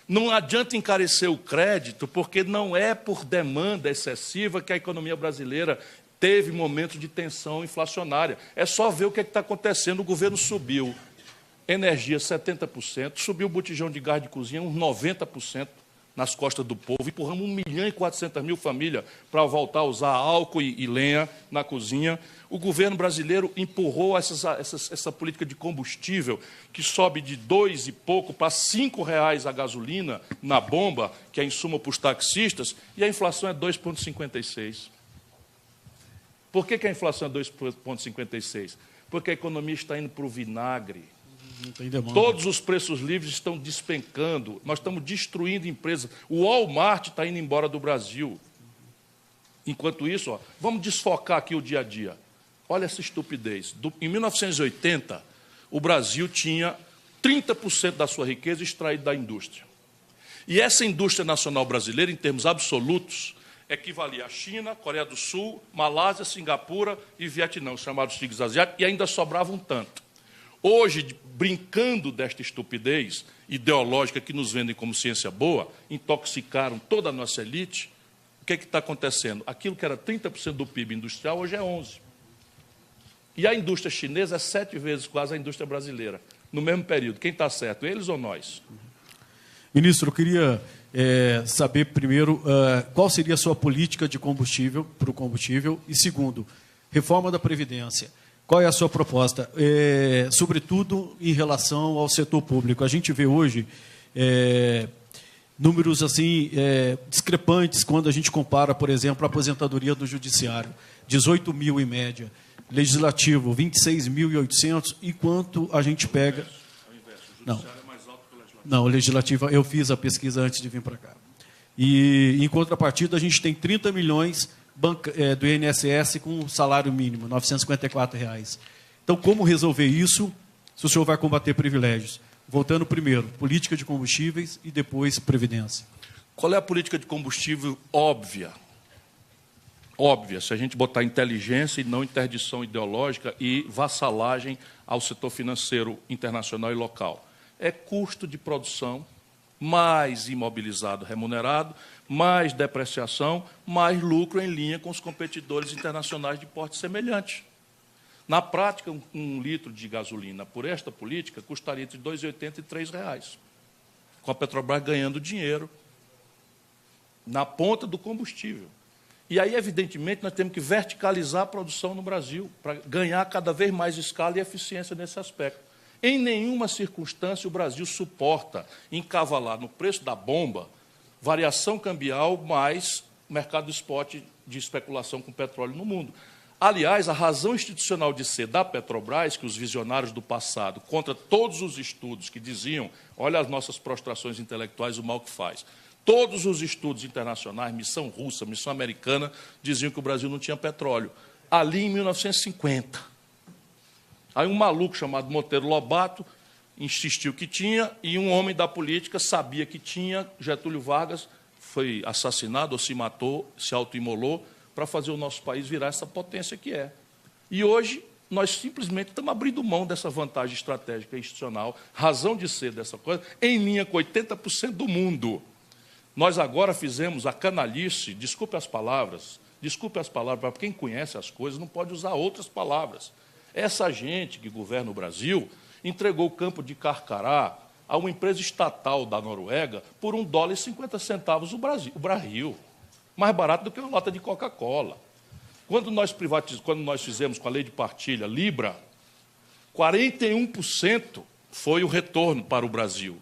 Não adianta encarecer o crédito, porque não é por demanda excessiva que a economia brasileira teve momentos de tensão inflacionária. É só ver o que está acontecendo. O governo subiu energia 70%, subiu o botijão de gás de cozinha uns 90% nas costas do povo, empurramos 1.400.000 famílias para voltar a usar álcool e lenha na cozinha. O governo brasileiro empurrou essa política de combustível, que sobe de 2 e pouco para R$ 5,00 a gasolina na bomba, que é insumo para os taxistas, e a inflação é 2,56%. Por que a inflação é 2,56%? Porque a economia está indo para o vinagre. Todos os preços livres estão despencando. Nós estamos destruindo empresas. O Walmart está indo embora do Brasil. Enquanto isso, vamos desfocar aqui o dia a dia. Olha essa estupidez. Em 1980, o Brasil tinha 30% da sua riqueza extraída da indústria. E essa indústria nacional brasileira, em termos absolutos, equivalia à China, Coreia do Sul, Malásia, Singapura e Vietnã, os chamados tigres asiáticos, e ainda sobrava um tanto. Hoje, brincando desta estupidez ideológica que nos vendem como ciência boa, intoxicaram toda a nossa elite, o que está acontecendo? Aquilo que era 30% do PIB industrial, hoje é 11%. E a indústria chinesa é 7 vezes quase a indústria brasileira, no mesmo período. Quem está certo, eles ou nós? Ministro, eu queria saber, primeiro, qual seria a sua política de combustível, para o combustível, e, segundo, reforma da Previdência. Qual é a sua proposta? Sobretudo em relação ao setor público. A gente vê hoje números assim discrepantes quando a gente compara, por exemplo, a aposentadoria do Judiciário, 18 mil em média, Legislativo, 26.800, e quanto a gente pega... Não, o Legislativo, eu fiz a pesquisa antes de vir para cá. E, em contrapartida, a gente tem 30 milhões do INSS com salário mínimo, R$ 954. Então, como resolver isso se o senhor vai combater privilégios? Voltando primeiro, política de combustíveis e depois Previdência. Qual é a política de combustível óbvia? Óbvia, se a gente botar inteligência e não interdição ideológica e vassalagem ao setor financeiro internacional e local. É custo de produção, mais imobilizado remunerado, mais depreciação, mais lucro em linha com os competidores internacionais de porte semelhante. Na prática, um litro de gasolina, por esta política, custaria entre R$ 2,80 e R$ 3,00, com a Petrobras ganhando dinheiro na ponta do combustível. E aí, evidentemente, nós temos que verticalizar a produção no Brasil, para ganhar cada vez mais escala e eficiência nesse aspecto. Em nenhuma circunstância o Brasil suporta encavalar no preço da bomba variação cambial mais mercado spot de especulação com petróleo no mundo. Aliás, a razão institucional de ser da Petrobras, que os visionários do passado, contra todos os estudos que diziam, olha as nossas prostrações intelectuais, o mal que faz, todos os estudos internacionais, missão russa, missão americana, diziam que o Brasil não tinha petróleo. Ali, em 1950... Aí um maluco chamado Monteiro Lobato insistiu que tinha, e um homem da política sabia que tinha. Getúlio Vargas foi assassinado ou se matou, se autoimolou, para fazer o nosso país virar essa potência que é. E hoje nós simplesmente estamos abrindo mão dessa vantagem estratégica e institucional, razão de ser dessa coisa, em linha com 80% do mundo. Nós agora fizemos a canalice, desculpe as palavras, para quem conhece as coisas, não pode usar outras palavras. Essa gente que governa o Brasil entregou o campo de Carcará a uma empresa estatal da Noruega por $1,50 o barril, mais barato do que uma lata de Coca-Cola. Quando nós fizemos com a lei de partilha Libra, 41% foi o retorno para o Brasil.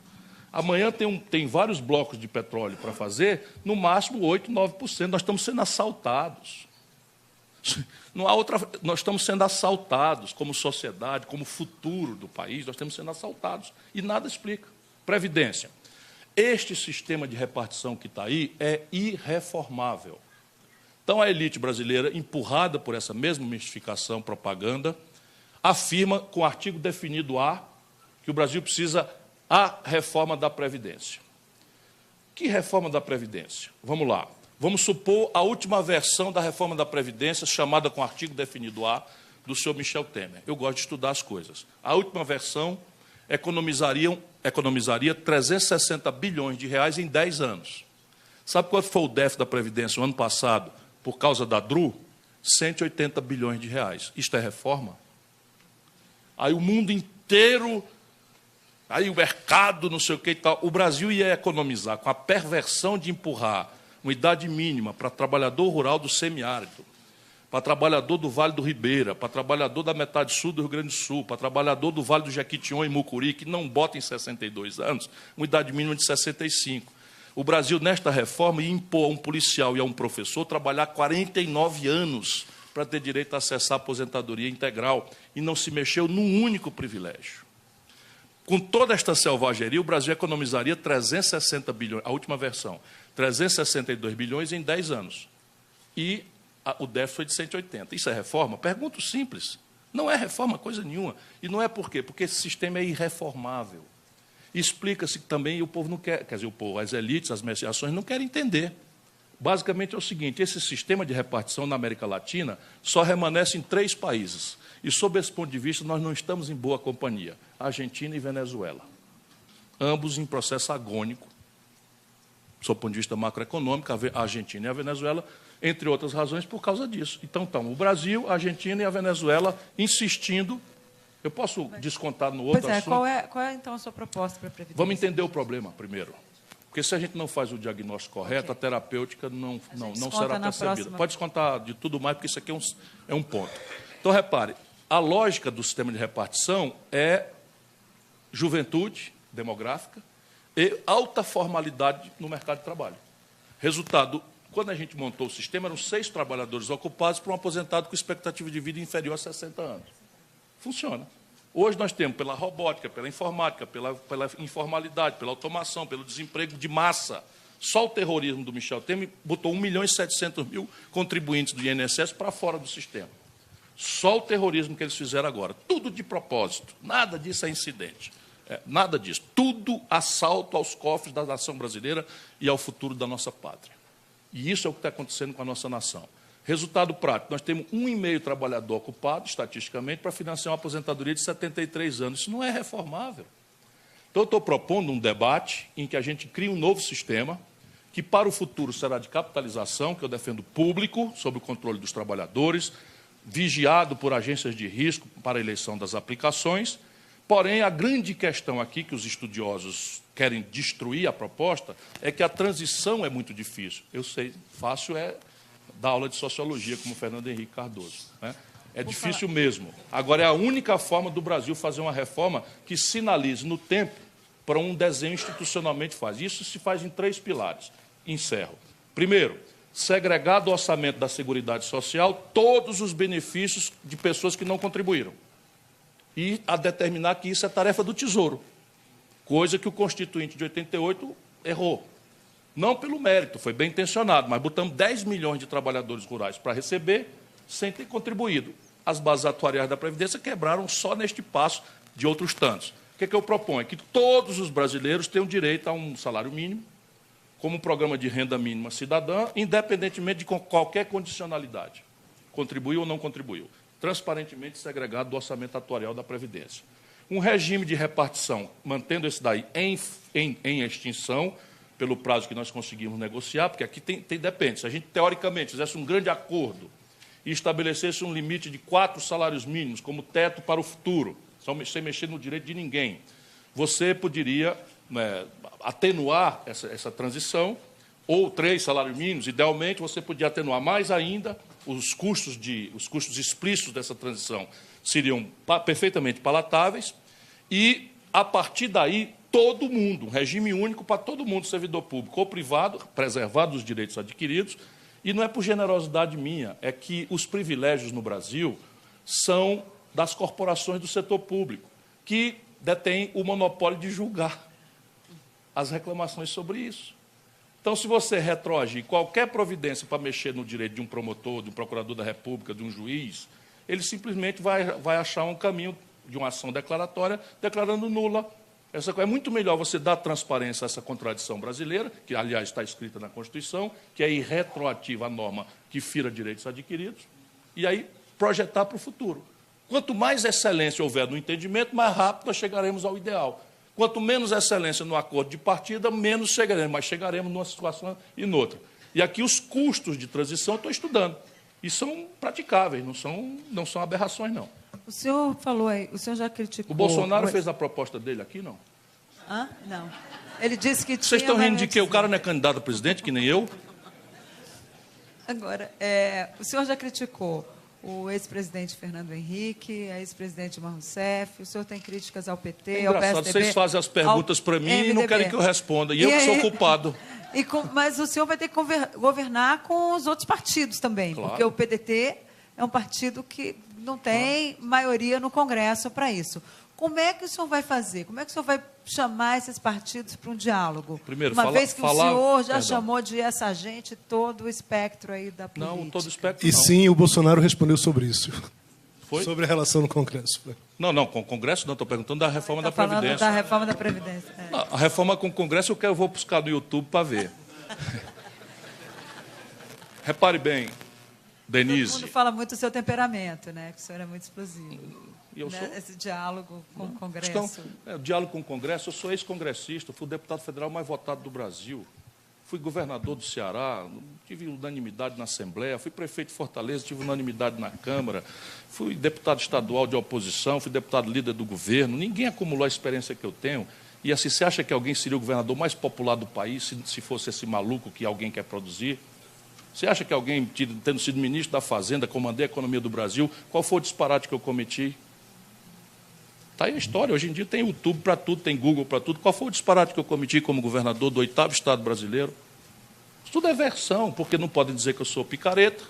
Amanhã tem vários blocos de petróleo para fazer, no máximo 8%, 9%. Nós estamos sendo assaltados. Não há outra, nós estamos sendo assaltados como sociedade, como futuro do país, nós estamos sendo assaltados e nada explica. Previdência. Este sistema de repartição que está aí é irreformável. Então, a elite brasileira, empurrada por essa mesma mistificação, propaganda, afirma, com o artigo definido A, que o Brasil precisa a reforma da Previdência. Que reforma da Previdência? Vamos lá. Vamos supor a última versão da reforma da Previdência, chamada com artigo definido A, do senhor Michel Temer. Eu gosto de estudar as coisas. A última versão economizariam economizaria 360 bilhões de reais em 10 anos. Sabe quanto foi o déficit da Previdência no ano passado, por causa da DRU? 180 bilhões de reais. Isto é reforma? Aí o mundo inteiro, aí o mercado, não sei o que e tal. O Brasil ia economizar com a perversão de empurrar uma idade mínima para trabalhador rural do semiárido, para trabalhador do Vale do Ribeira, para trabalhador da metade sul do Rio Grande do Sul, para trabalhador do Vale do Jequitinhonha e Mucuri, que não bota em 62 anos, uma idade mínima de 65. O Brasil, nesta reforma, ia impor a um policial e a um professor trabalhar 49 anos para ter direito a acessar a aposentadoria integral, e não se mexeu num único privilégio. Com toda esta selvageria, o Brasil economizaria 360 bilhões, a última versão, 362 bilhões em 10 anos. E o déficit foi de 180. Isso é reforma? Pergunto simples. Não é reforma coisa nenhuma. E não é por quê? Porque esse sistema é irreformável. Explica-se que também o povo não quer, quer dizer, o povo, as elites, as associações não querem entender. Basicamente é o seguinte, esse sistema de repartição na América Latina só remanesce em 3 países. E, sob esse ponto de vista, nós não estamos em boa companhia. Argentina e Venezuela. Ambos em processo agônico, sob o ponto de vista macroeconômico, a Argentina e a Venezuela, entre outras razões, por causa disso. Então, o Brasil, a Argentina e a Venezuela insistindo. Eu posso descontar no outro assunto? Qual é, então, a sua proposta para a Previdência? Vamos entender o problema primeiro. Porque se a gente não faz o diagnóstico correto, a terapêutica não será percebida. Pode descontar de tudo mais, porque isso aqui é um ponto. Então, repare, a lógica do sistema de repartição é juventude demográfica e alta formalidade no mercado de trabalho. Resultado, quando a gente montou o sistema, eram 6 trabalhadores ocupados por um aposentado com expectativa de vida inferior a 60 anos. Funciona. Hoje nós temos, pela robótica, pela informática, pela informalidade, pela automação, pelo desemprego de massa. Só o terrorismo do Michel Temer botou 1.700.000 contribuintes do INSS para fora do sistema. Só o terrorismo que eles fizeram agora. Tudo de propósito. Nada disso é incidente. Nada disso. Tudo assalto aos cofres da nação brasileira e ao futuro da nossa pátria. E isso é o que está acontecendo com a nossa nação. Resultado prático, nós temos 1,5 trabalhador ocupado, estatisticamente, para financiar uma aposentadoria de 73 anos. Isso não é reformável. Então, eu estou propondo um debate em que a gente cria um novo sistema, que para o futuro será de capitalização, que eu defendo público, sob o controle dos trabalhadores, vigiado por agências de risco para a eleição das aplicações. Porém, a grande questão aqui, que os estudiosos querem destruir a proposta, é que a transição é muito difícil. Eu sei, fácil é dar aula de sociologia, como o Fernando Henrique Cardoso. Né? É difícil mesmo. Agora, é a única forma do Brasil fazer uma reforma que sinalize no tempo para um desenho institucionalmente faz. Isso se faz em 3 pilares. Encerro. Primeiro, segregar do orçamento da Seguridade Social todos os benefícios de pessoas que não contribuíram. E a determinar que isso é tarefa do Tesouro, coisa que o Constituinte de 88 errou. Não pelo mérito, foi bem intencionado, mas botamos 10 milhões de trabalhadores rurais para receber sem ter contribuído. As bases atuariais da Previdência quebraram só neste passo de outros tantos. O que eu proponho? É que todos os brasileiros tenham direito a um salário mínimo, como um programa de renda mínima cidadã, independentemente de qualquer condicionalidade. Contribuiu ou não contribuiu. Transparentemente segregado do orçamento atuarial da Previdência. Um regime de repartição, mantendo esse daí em extinção, pelo prazo que nós conseguimos negociar, porque aqui depende. Se a gente, teoricamente, fizesse um grande acordo e estabelecesse um limite de 4 salários mínimos como teto para o futuro, sem mexer no direito de ninguém, você poderia atenuar essa transição, ou 3 salários mínimos, idealmente, você podia atenuar mais ainda os custos explícitos dessa transição seriam perfeitamente palatáveis e, a partir daí, todo mundo, um regime único para todo mundo, servidor público ou privado, preservados os direitos adquiridos, e não é por generosidade minha, é que os privilégios no Brasil são das corporações do setor público, que detêm o monopólio de julgar as reclamações sobre isso. Então, se você retroagir qualquer providência para mexer no direito de um promotor, de um procurador da República, de um juiz, ele simplesmente vai achar um caminho de uma ação declaratória declarando nula. É muito melhor você dar transparência a essa contradição brasileira, que, aliás, está escrita na Constituição, que é irretroativa a norma que fira direitos adquiridos, e aí projetar para o futuro. Quanto mais excelência houver no entendimento, mais rápido nós chegaremos ao ideal. Quanto menos excelência no acordo de partida, menos chegaremos, mas chegaremos numa situação e noutra. E aqui os custos de transição eu estou estudando. E são praticáveis, não são aberrações, não. O senhor falou aí, o senhor já criticou... O Bolsonaro fez a proposta dele aqui, não? Hã? Não. Ele disse que tinha... Vocês estão rindo de quê? O cara não é candidato a presidente, que nem eu? Agora, o senhor já criticou o ex-presidente Fernando Henrique, a ex-presidente Dilma Rousseff, o senhor tem críticas ao PT, ao engraçado, PSDB... vocês fazem as perguntas para mim e não querem que eu responda, e eu que sou culpado. Mas o senhor vai ter que governar com os outros partidos também, claro. Porque o PDT é um partido que não tem maioria no Congresso para isso. Como é que o senhor vai fazer? Como é que o senhor vai chamar esses partidos para um diálogo? Primeiro, Uma vez que o senhor já perdão. chamou de essa gente todo o espectro aí da política. Não, todo o espectro E não. sim, o Bolsonaro respondeu sobre isso. Foi? Sobre a relação no Congresso. Não, com o Congresso não, estou perguntando da reforma da falando Previdência. da reforma da Previdência. Não, a reforma com o Congresso eu vou buscar no YouTube para ver. Repare bem, Denise... Todo mundo fala muito do seu temperamento, né? Que o senhor é muito explosivo. E eu sou? Esse diálogo com o Congresso. Então, o diálogo com o Congresso, eu sou ex-congressista, fui o deputado federal mais votado do Brasil, fui governador do Ceará, tive unanimidade na Assembleia, fui prefeito de Fortaleza, tive unanimidade na Câmara, fui deputado estadual de oposição, fui deputado líder do governo, ninguém acumulou a experiência que eu tenho. E assim, você acha que alguém seria o governador mais popular do país se fosse esse maluco que alguém quer produzir? Você acha que alguém, tendo sido ministro da Fazenda, comandei a economia do Brasil, qual foi o disparate que eu cometi? Está aí a história. Hoje em dia tem YouTube para tudo, tem Google para tudo. Qual foi o disparate que eu cometi como governador do 8º Estado brasileiro? Isso tudo é versão, porque não podem dizer que eu sou picareta.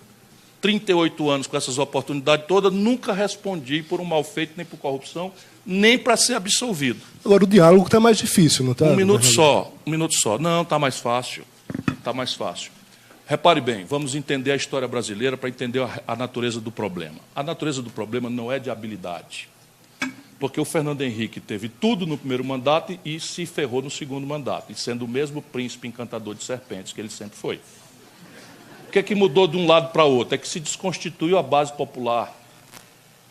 38 anos com essas oportunidades todas, nunca respondi por um mal feito, nem por corrupção, nem para ser absolvido. Agora, o diálogo está mais difícil, não está? Um minuto só. Não, está mais fácil. Está mais fácil. Repare bem, vamos entender a história brasileira para entender a natureza do problema. A natureza do problema não é de habilidade. Porque o Fernando Henrique teve tudo no primeiro mandato e se ferrou no segundo mandato, e sendo o mesmo príncipe encantador de serpentes que ele sempre foi. O que é que mudou de um lado para o outro? É que se desconstituiu a base popular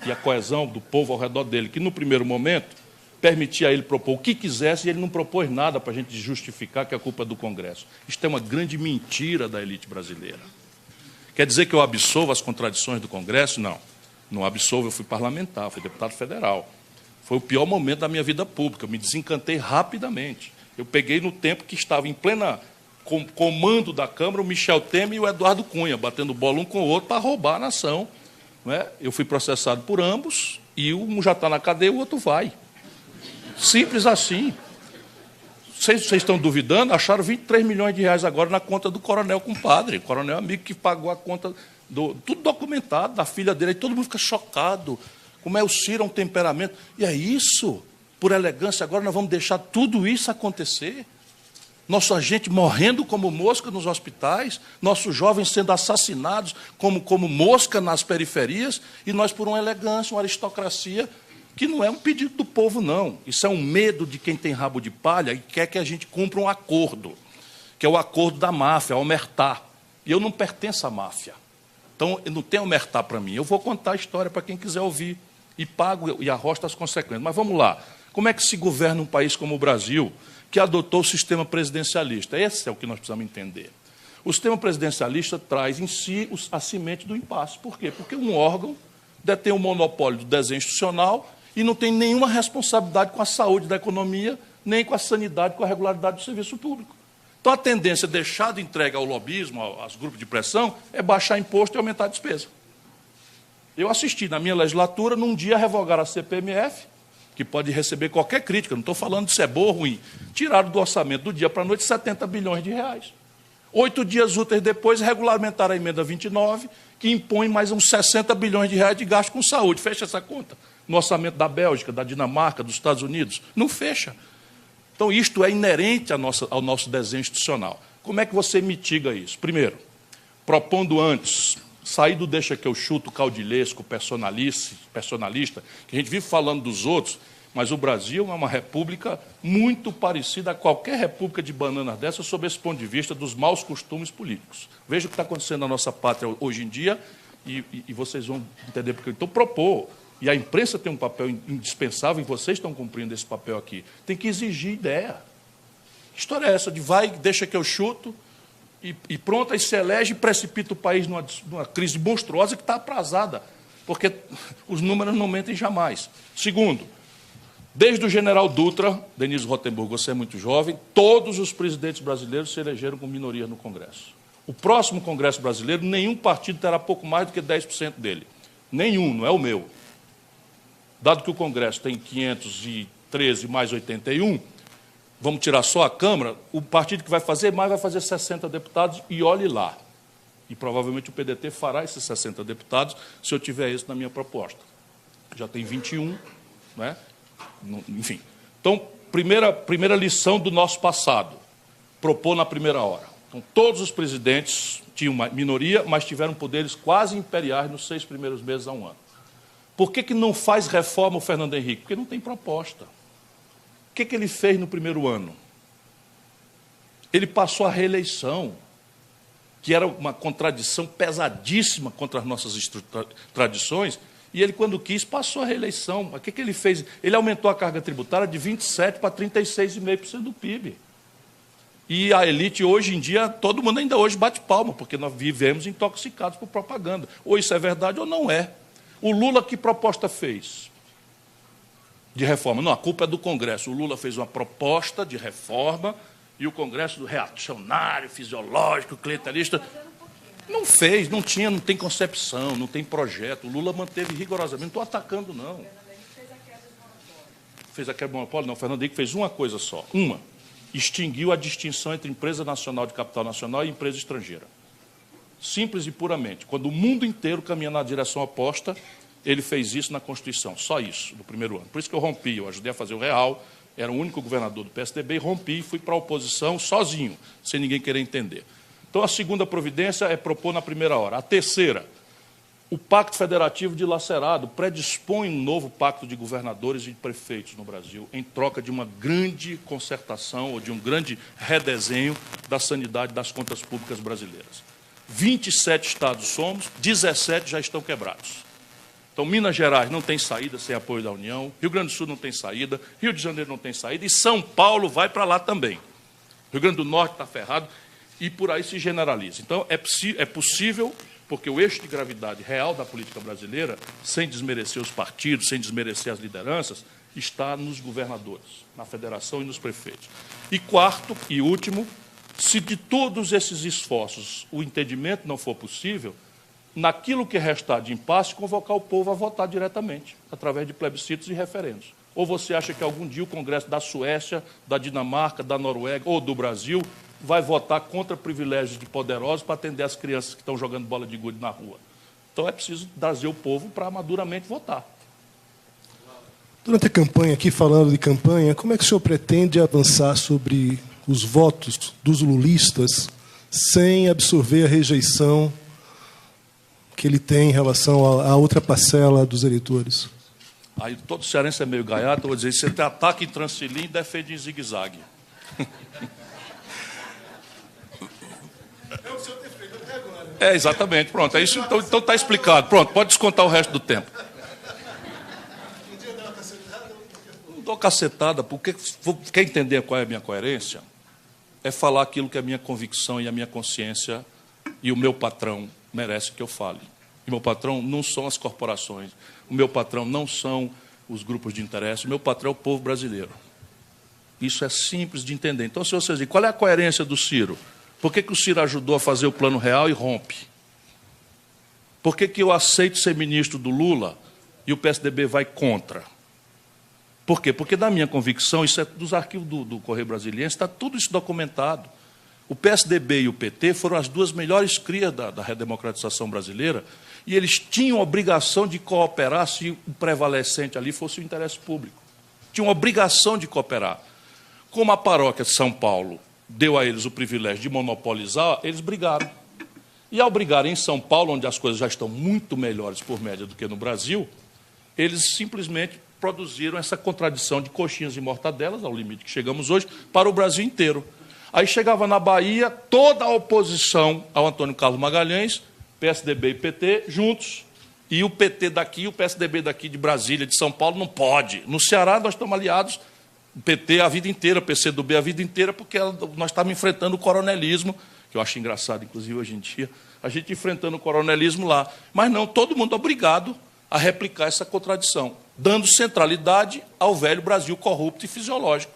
e a coesão do povo ao redor dele, que no primeiro momento permitia a ele propor o que quisesse e ele não propôs nada para a gente justificar que a culpa é do Congresso. Isto é uma grande mentira da elite brasileira. Quer dizer que eu absolvo as contradições do Congresso? Não. Não absolvo, eu fui parlamentar, fui deputado federal. Foi o pior momento da minha vida pública, eu me desencantei rapidamente. Eu peguei no tempo que estava em plena comando da Câmara o Michel Temer e o Eduardo Cunha, batendo bola um com o outro para roubar a nação. Não é? Eu fui processado por ambos e um já está na cadeia e o outro vai. Simples assim. Vocês estão duvidando? Acharam 23 milhões de reais agora na conta do coronel compadre. O coronel amigo que pagou a conta, tudo documentado, da filha dele. Aí todo mundo fica chocado. Como é o Ciro, um temperamento. E é isso, por elegância, agora nós vamos deixar tudo isso acontecer. Nossa gente morrendo como mosca nos hospitais, nossos jovens sendo assassinados como mosca nas periferias, e nós, por uma elegância, uma aristocracia, que não é um pedido do povo, não. Isso é um medo de quem tem rabo de palha e quer que a gente cumpra um acordo, que é o acordo da máfia, a omertá. E eu não pertenço à máfia. Então, não tem omertá para mim. Eu vou contar a história para quem quiser ouvir. E pago e arrosto as consequências. Mas vamos lá. Como é que se governa um país como o Brasil, que adotou o sistema presidencialista? Esse é o que nós precisamos entender. O sistema presidencialista traz em si a semente do impasse. Por quê? Porque um órgão detém o monopólio do desenho institucional e não tem nenhuma responsabilidade com a saúde da economia, nem com a sanidade, com a regularidade do serviço público. Então, a tendência deixada entregue ao lobismo, aos grupos de pressão, é baixar imposto e aumentar a despesa. Eu assisti, na minha legislatura, num dia revogar a CPMF, que pode receber qualquer crítica, não estou falando de se é boa ou ruim, tiraram do orçamento do dia para a noite 70 bilhões de reais. 8 dias úteis depois, regulamentaram a emenda 29, que impõe mais uns 60 bilhões de reais de gasto com saúde. Fecha essa conta no orçamento da Bélgica, da Dinamarca, dos Estados Unidos. Não fecha. Então, isto é inerente ao nosso desenho institucional. Como é que você mitiga isso? Primeiro, propondo antes, sair do deixa que eu chuto caudilhesco, personalista, que a gente vive falando dos outros, mas o Brasil é uma república muito parecida a qualquer república de bananas dessa, sob esse ponto de vista dos maus costumes políticos. Veja o que está acontecendo na nossa pátria hoje em dia e vocês vão entender porque. Então, propor e a imprensa tem um papel indispensável, e vocês estão cumprindo esse papel aqui, tem que exigir ideia. Que história é essa de vai, deixa que eu chuto, e pronto, aí se elege e precipita o país numa crise monstruosa que está atrasada, porque os números não mentem jamais. Segundo, desde o general Dutra, Denise Rotemburgo, você é muito jovem, todos os presidentes brasileiros se elegeram com minoria no Congresso. O próximo Congresso brasileiro, nenhum partido terá pouco mais do que 10% dele. Nenhum, não é o meu. Dado que o Congresso tem 513 mais 81, vamos tirar só a Câmara, o partido que vai fazer mais vai fazer 60 deputados, e olhe lá. E provavelmente o PDT fará esses 60 deputados, se eu tiver isso na minha proposta. Já tem 21, né? Enfim. Então, primeira lição do nosso passado, propor na primeira hora. Então, todos os presidentes tinham uma minoria, mas tiveram poderes quase imperiais nos 6 primeiros meses a um ano. Por que não faz reforma o Fernando Henrique? Porque não tem proposta. O que ele fez no primeiro ano? Ele passou a reeleição, que era uma contradição pesadíssima contra as nossas tradições, e ele, quando quis, passou a reeleição. Mas o que ele fez? Ele aumentou a carga tributária de 27% para 36,5% do PIB. E a elite, hoje em dia, todo mundo ainda hoje bate palma, porque nós vivemos intoxicados por propaganda. Ou isso é verdade ou não é. O Lula, que proposta fez de reforma? Não, a culpa é do Congresso. O Lula fez uma proposta de reforma e o Congresso reacionário, fisiológico, clientelista, não fez, não tem concepção, não tem projeto. O Lula manteve rigorosamente. Não estou atacando, não. Fez a quebra do monopólio? Não, o Fernando Henrique fez uma coisa só. Extinguiu a distinção entre empresa nacional de capital nacional e empresa estrangeira. Simples e puramente. Quando o mundo inteiro caminha na direção oposta, ele fez isso na Constituição. Só isso, no primeiro ano. Por isso que eu rompi, eu ajudei a fazer o Real, era o único governador do PSDB, rompi e fui para a oposição sozinho, sem ninguém querer entender. Então, a segunda providência é propor na primeira hora. A terceira, o Pacto Federativo dilacerado predispõe um novo pacto de governadores e de prefeitos no Brasil, em troca de uma grande concertação ou de um grande redesenho da sanidade das contas públicas brasileiras. 27 estados somos, 17 já estão quebrados. Então, Minas Gerais não tem saída sem apoio da União, Rio Grande do Sul não tem saída, Rio de Janeiro não tem saída, e São Paulo vai para lá também. Rio Grande do Norte está ferrado, e por aí se generaliza. Então, é possível, porque o eixo de gravidade real da política brasileira, sem desmerecer os partidos, sem desmerecer as lideranças, está nos governadores, na federação e nos prefeitos. E quarto e último, se de todos esses esforços o entendimento não for possível, naquilo que restar de impasse, convocar o povo a votar diretamente, através de plebiscitos e referendos. Ou você acha que algum dia o Congresso da Suécia, da Dinamarca, da Noruega ou do Brasil vai votar contra privilégios de poderosos para atender as crianças que estão jogando bola de gude na rua? Então é preciso trazer o povo para maduramente votar. Durante a campanha, aqui falando de campanha, como é que o senhor pretende avançar sobre os votos dos lulistas sem absorver a rejeição que ele tem em relação à outra parcela dos eleitores? Aí todo cearense é meio gaiato, eu vou dizer, você tem ataque em Transilim e defende em zigue-zague. É o seu defeito até agora. É, exatamente, pronto, é isso, então está explicado. Pronto, pode descontar o resto do tempo. Um dia dá uma cacetada? Não dou cacetada, porque quer entender qual é a minha coerência? É falar aquilo que é a minha convicção e a minha consciência e o meu patrão merece que eu fale. E meu patrão não são as corporações, o meu patrão não são os grupos de interesse, o meu patrão é o povo brasileiro. Isso é simples de entender. Então, se vocês dizem, qual é a coerência do Ciro? Por que o Ciro ajudou a fazer o Plano Real e rompe? Por que eu aceito ser ministro do Lula e o PSDB vai contra? Por quê? Porque, na minha convicção, isso é dos arquivos do Correio Brasiliense, está tudo isso documentado. O PSDB e o PT foram as duas melhores crias da redemocratização brasileira e eles tinham obrigação de cooperar se o prevalecente ali fosse o interesse público. Tinham obrigação de cooperar. Como a paróquia de São Paulo deu a eles o privilégio de monopolizar, eles brigaram. E ao brigarem em São Paulo, onde as coisas já estão muito melhores por média do que no Brasil, eles simplesmente produziram essa contradição de coxinhas e mortadelas, ao limite que chegamos hoje, para o Brasil inteiro. Aí chegava na Bahia, toda a oposição ao Antônio Carlos Magalhães, PSDB e PT, juntos, E o PT daqui, o PSDB daqui de Brasília, de São Paulo, não pode. No Ceará, nós estamos aliados, o PT a vida inteira, o PCdoB a vida inteira, porque nós estávamos enfrentando o coronelismo, que eu acho engraçado, inclusive, hoje em dia, a gente enfrentando o coronelismo lá. Mas não, todo mundo obrigado a replicar essa contradição, dando centralidade ao velho Brasil corrupto e fisiológico.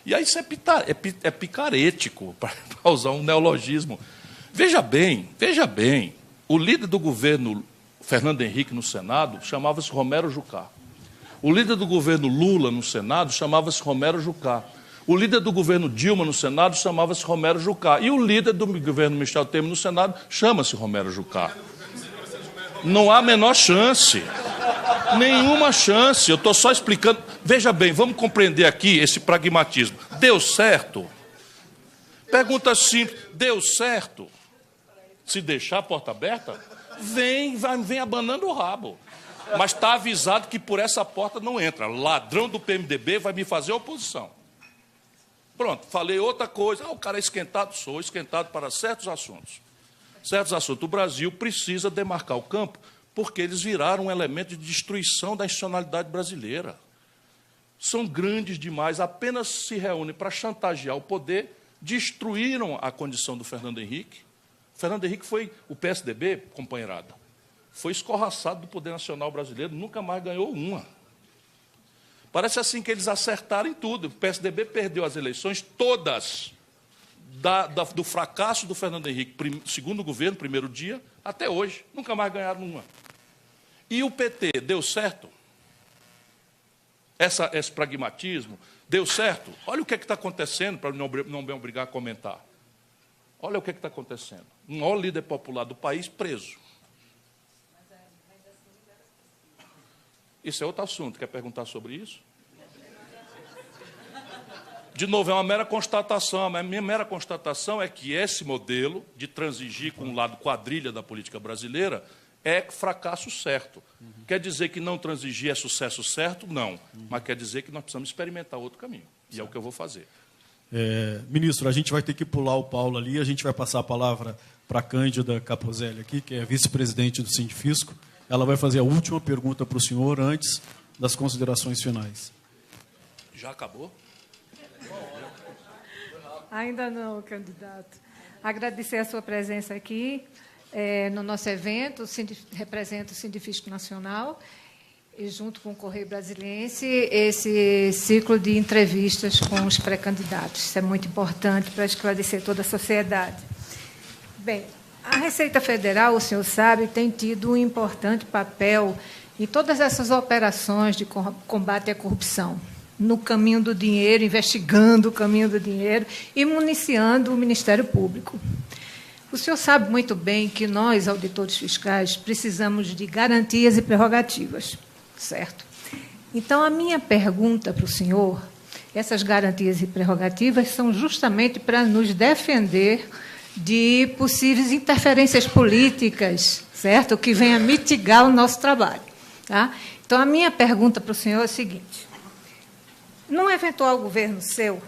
E aí isso é picarético, para usar um neologismo. Veja bem, o líder do governo, Fernando Henrique, no Senado, chamava-se Romero Jucá. O líder do governo Lula, no Senado, chamava-se Romero Jucá. O líder do governo Dilma, no Senado, chamava-se Romero Jucá. E o líder do governo Michel Temer, no Senado, chama-se Romero Jucá. Não há a menor chance. Nenhuma chance. Eu estou só explicando. Veja bem, vamos compreender aqui esse pragmatismo. Deu certo? Pergunta simples. Deu certo? Se deixar a porta aberta, vem abanando o rabo. Mas está avisado que por essa porta não entra. Ladrão do PMDB vai me fazer oposição. Pronto, falei outra coisa. O cara é esquentado? Sou esquentado para certos assuntos. Certos assuntos. O Brasil precisa demarcar o campo porque eles viraram um elemento de destruição da institucionalidade brasileira. São grandes demais, apenas se reúnem para chantagear o poder, destruíram a condição do Fernando Henrique. O Fernando Henrique foi o PSDB, companheirada, foi escorraçado do poder nacional brasileiro, nunca mais ganhou uma. Parece assim que eles acertaram em tudo. O PSDB perdeu as eleições todas do fracasso do Fernando Henrique, segundo governo, primeiro dia, até hoje. Nunca mais ganharam uma. E o PT deu certo? Esse pragmatismo deu certo? Olha o que está acontecendo, para não me obrigar a comentar. Olha o que está acontecendo. Um maior líder popular do país preso. Isso é outro assunto. Quer perguntar sobre isso? De novo, é uma mera constatação. A minha mera constatação é que esse modelo de transigir com o lado quadrilha da política brasileira é fracasso certo. Quer dizer que não transigir é sucesso certo? Não. Mas quer dizer que nós precisamos experimentar outro caminho. E é o que eu vou fazer. Ministro, a gente vai ter que pular o Paulo ali, a gente vai passar a palavra para a Cândida Capozelli aqui, que é vice-presidente do Sindifisco. Ela vai fazer a última pergunta para o senhor antes das considerações finais. Já acabou? Ainda não, candidato. Agradecer a sua presença aqui no nosso evento. Represento o Sindifisco Nacional e, junto com o Correio Brasiliense, esse ciclo de entrevistas com os pré-candidatos. Isso é muito importante para esclarecer toda a sociedade. Bem, a Receita Federal, o senhor sabe, tem tido um importante papel em todas essas operações de combate à corrupção, no caminho do dinheiro, investigando o caminho do dinheiro e municiando o Ministério Público. O senhor sabe muito bem que nós, auditores fiscais, precisamos de garantias e prerrogativas, certo? Então, a minha pergunta para o senhor, essas garantias e prerrogativas são justamente para nos defender de possíveis interferências políticas, certo? Que venha mitigar o nosso trabalho. Tá? Então, a minha pergunta para o senhor é a seguinte. Num eventual governo seu,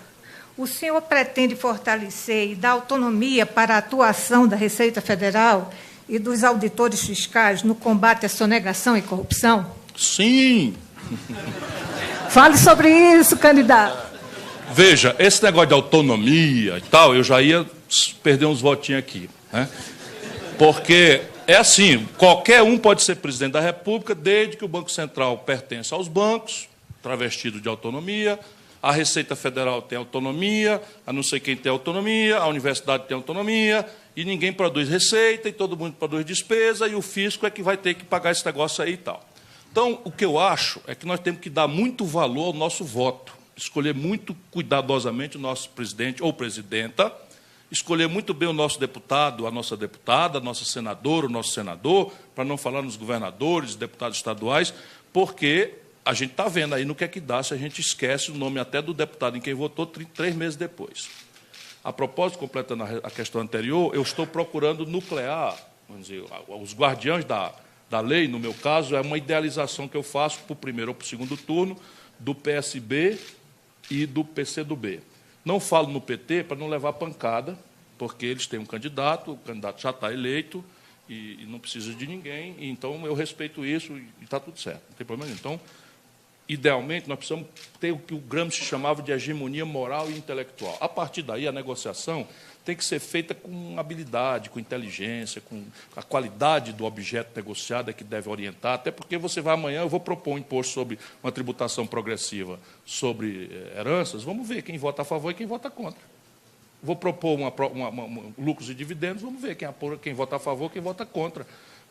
o senhor pretende fortalecer e dar autonomia para a atuação da Receita Federal e dos auditores fiscais no combate à sonegação e corrupção? Sim. Fale sobre isso, candidato. Veja, esse negócio de autonomia e tal, eu já ia perder uns votinhos aqui, né? Porque é assim, qualquer um pode ser presidente da República, desde que o Banco Central pertença aos bancos, travestido de autonomia, a Receita Federal tem autonomia, a não sei quem tem autonomia, a universidade tem autonomia, e ninguém produz receita, e todo mundo produz despesa, e o fisco é que vai ter que pagar esse negócio aí e tal. Então, o que eu acho é que nós temos que dar muito valor ao nosso voto, escolher muito cuidadosamente o nosso presidente ou presidenta, escolher muito bem o nosso deputado, a nossa deputada, a nossa senadora, o nosso senador, para não falar nos governadores, deputados estaduais, porque a gente está vendo aí no que é que dá se a gente esquece o nome até do deputado em quem votou 3 meses depois. A propósito, completando a questão anterior, eu estou procurando nuclear, vamos dizer, os guardiães da lei, no meu caso, é uma idealização que eu faço para o primeiro ou para o segundo turno do PSB e do PCdoB. Não falo no PT para não levar pancada, porque eles têm um candidato, o candidato já está eleito, e não precisa de ninguém, e então eu respeito isso e está tudo certo, não tem problema nenhum. Então, idealmente, nós precisamos ter o que o Gramsci chamava de hegemonia moral e intelectual. A partir daí, a negociação tem que ser feita com habilidade, com inteligência, com a qualidade do objeto negociado é que deve orientar, até porque você vai amanhã, eu vou propor um imposto sobre uma tributação progressiva sobre heranças, vamos ver quem vota a favor e quem vota contra. Vou propor lucros e dividendos, vamos ver quem vota a favor e quem vota contra.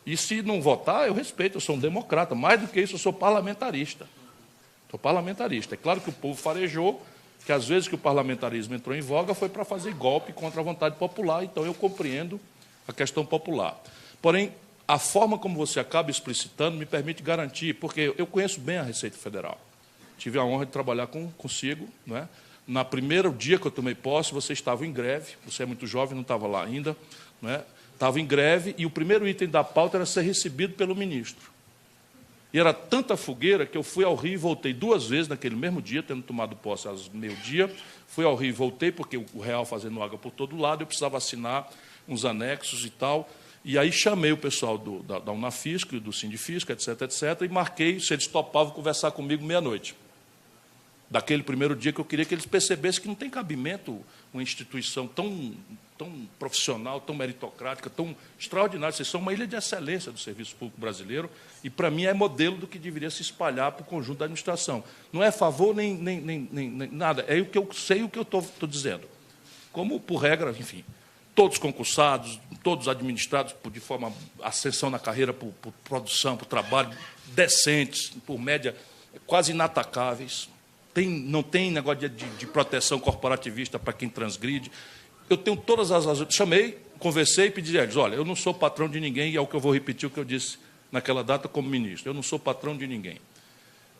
E se não votar, eu respeito, eu sou um democrata. Mais do que isso, eu sou parlamentarista. Sou parlamentarista. É claro que o povo farejou, que às vezes que o parlamentarismo entrou em voga foi para fazer golpe contra a vontade popular, então eu compreendo a questão popular. Porém, a forma como você acaba explicitando me permite garantir, porque eu conheço bem a Receita Federal. Tive a honra de trabalhar consigo, não é? No primeiro dia que eu tomei posse, você estava em greve, você é muito jovem, não estava lá ainda, não é? Estava em greve e o primeiro item da pauta era ser recebido pelo ministro. E era tanta fogueira que eu fui ao Rio e voltei 2 vezes naquele mesmo dia, tendo tomado posse às meio-dia. Fui ao Rio e voltei, porque o real fazendo água por todo lado, eu precisava assinar uns anexos e tal. E aí chamei o pessoal da Unafisco, do Sindifisco, etc., e marquei se eles topavam conversar comigo meia-noite. Daquele primeiro dia que eu queria que eles percebessem que não tem cabimento uma instituição tão profissional, tão meritocrática, tão extraordinária. Vocês são uma ilha de excelência do serviço público brasileiro e, para mim, é modelo do que deveria se espalhar para o conjunto da administração. Não é favor nem nada, é o que eu sei o que eu estou dizendo. Como, por regra, enfim, todos concursados, todos administrados de forma ascensão na carreira por produção, por trabalho, decentes, por média, quase inatacáveis. Não tem negócio de proteção corporativista para quem transgride. Eu tenho todas as razões. Chamei, conversei e pedi a eles, olha, eu não sou patrão de ninguém, e é o que eu vou repetir o que eu disse naquela data como ministro. Eu não sou patrão de ninguém.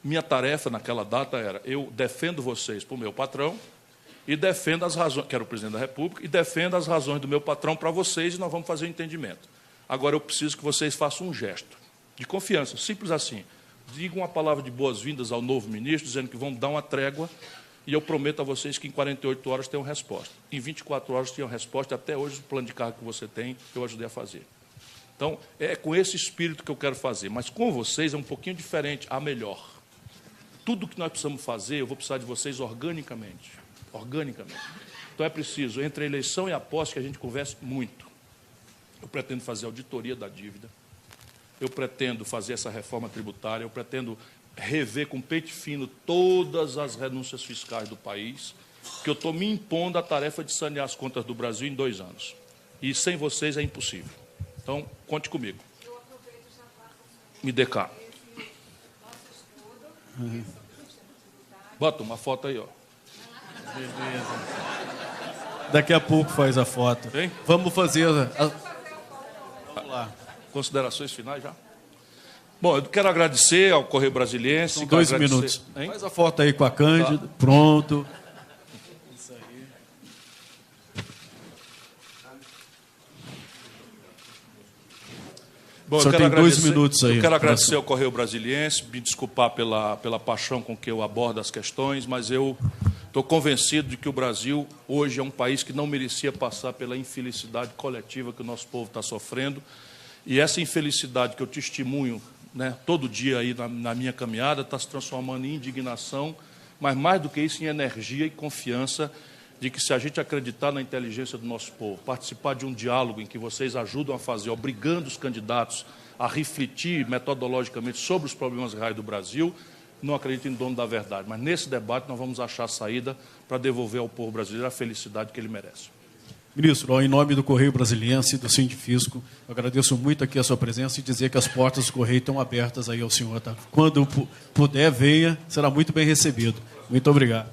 Minha tarefa naquela data era, eu defendo vocês para o meu patrão e defendo as razões, que era o presidente da República, e defendo as razões do meu patrão para vocês e nós vamos fazer um entendimento. Agora eu preciso que vocês façam um gesto de confiança, simples assim. Digam uma palavra de boas-vindas ao novo ministro, dizendo que vão dar uma trégua, e eu prometo a vocês que em 48 horas tenham resposta. Em 24 horas tenham resposta, até hoje o plano de cargo que você tem, eu ajudei a fazer. Então, é com esse espírito que eu quero fazer, mas com vocês é um pouquinho diferente, a melhor. Tudo que nós precisamos fazer, eu vou precisar de vocês organicamente. Organicamente. Então, é preciso, entre a eleição e a posse, que a gente converse muito. Eu pretendo fazer auditoria da dívida, eu pretendo fazer essa reforma tributária, eu pretendo rever com peito fino todas as renúncias fiscais do país, que eu estou me impondo a tarefa de sanear as contas do Brasil em 2 anos. E sem vocês é impossível. Então, conte comigo. Me dê cá. Bota uma foto aí, ó. Beleza. Daqui a pouco faz a foto. Hein? Vamos fazer... Vamos lá. Considerações finais já? Bom, eu quero agradecer ao Correio Brasiliense. São 2 minutos. Hein? Faz a foto aí com a Cândida. Tá. Pronto. Isso aí. Bom, só tem 2 minutos aí. Eu quero agradecer ao Correio Brasiliense, me desculpar pela paixão com que eu abordo as questões, mas eu estou convencido de que o Brasil hoje é um país que não merecia passar pela infelicidade coletiva que o nosso povo está sofrendo. E essa infelicidade que eu testemunho, né, todo dia aí na minha caminhada está se transformando em indignação, mas mais do que isso em energia e confiança de que se a gente acreditar na inteligência do nosso povo, participar de um diálogo em que vocês ajudam a fazer, obrigando os candidatos a refletir metodologicamente sobre os problemas reais do Brasil, não acredito em dono da verdade, mas nesse debate nós vamos achar a saída para devolver ao povo brasileiro a felicidade que ele merece. Ministro, em nome do Correio Brasiliense e do Sindifisco, eu agradeço muito aqui a sua presença e dizer que as portas do Correio estão abertas aí ao senhor. Tá? Quando puder, venha, será muito bem recebido. Muito obrigado.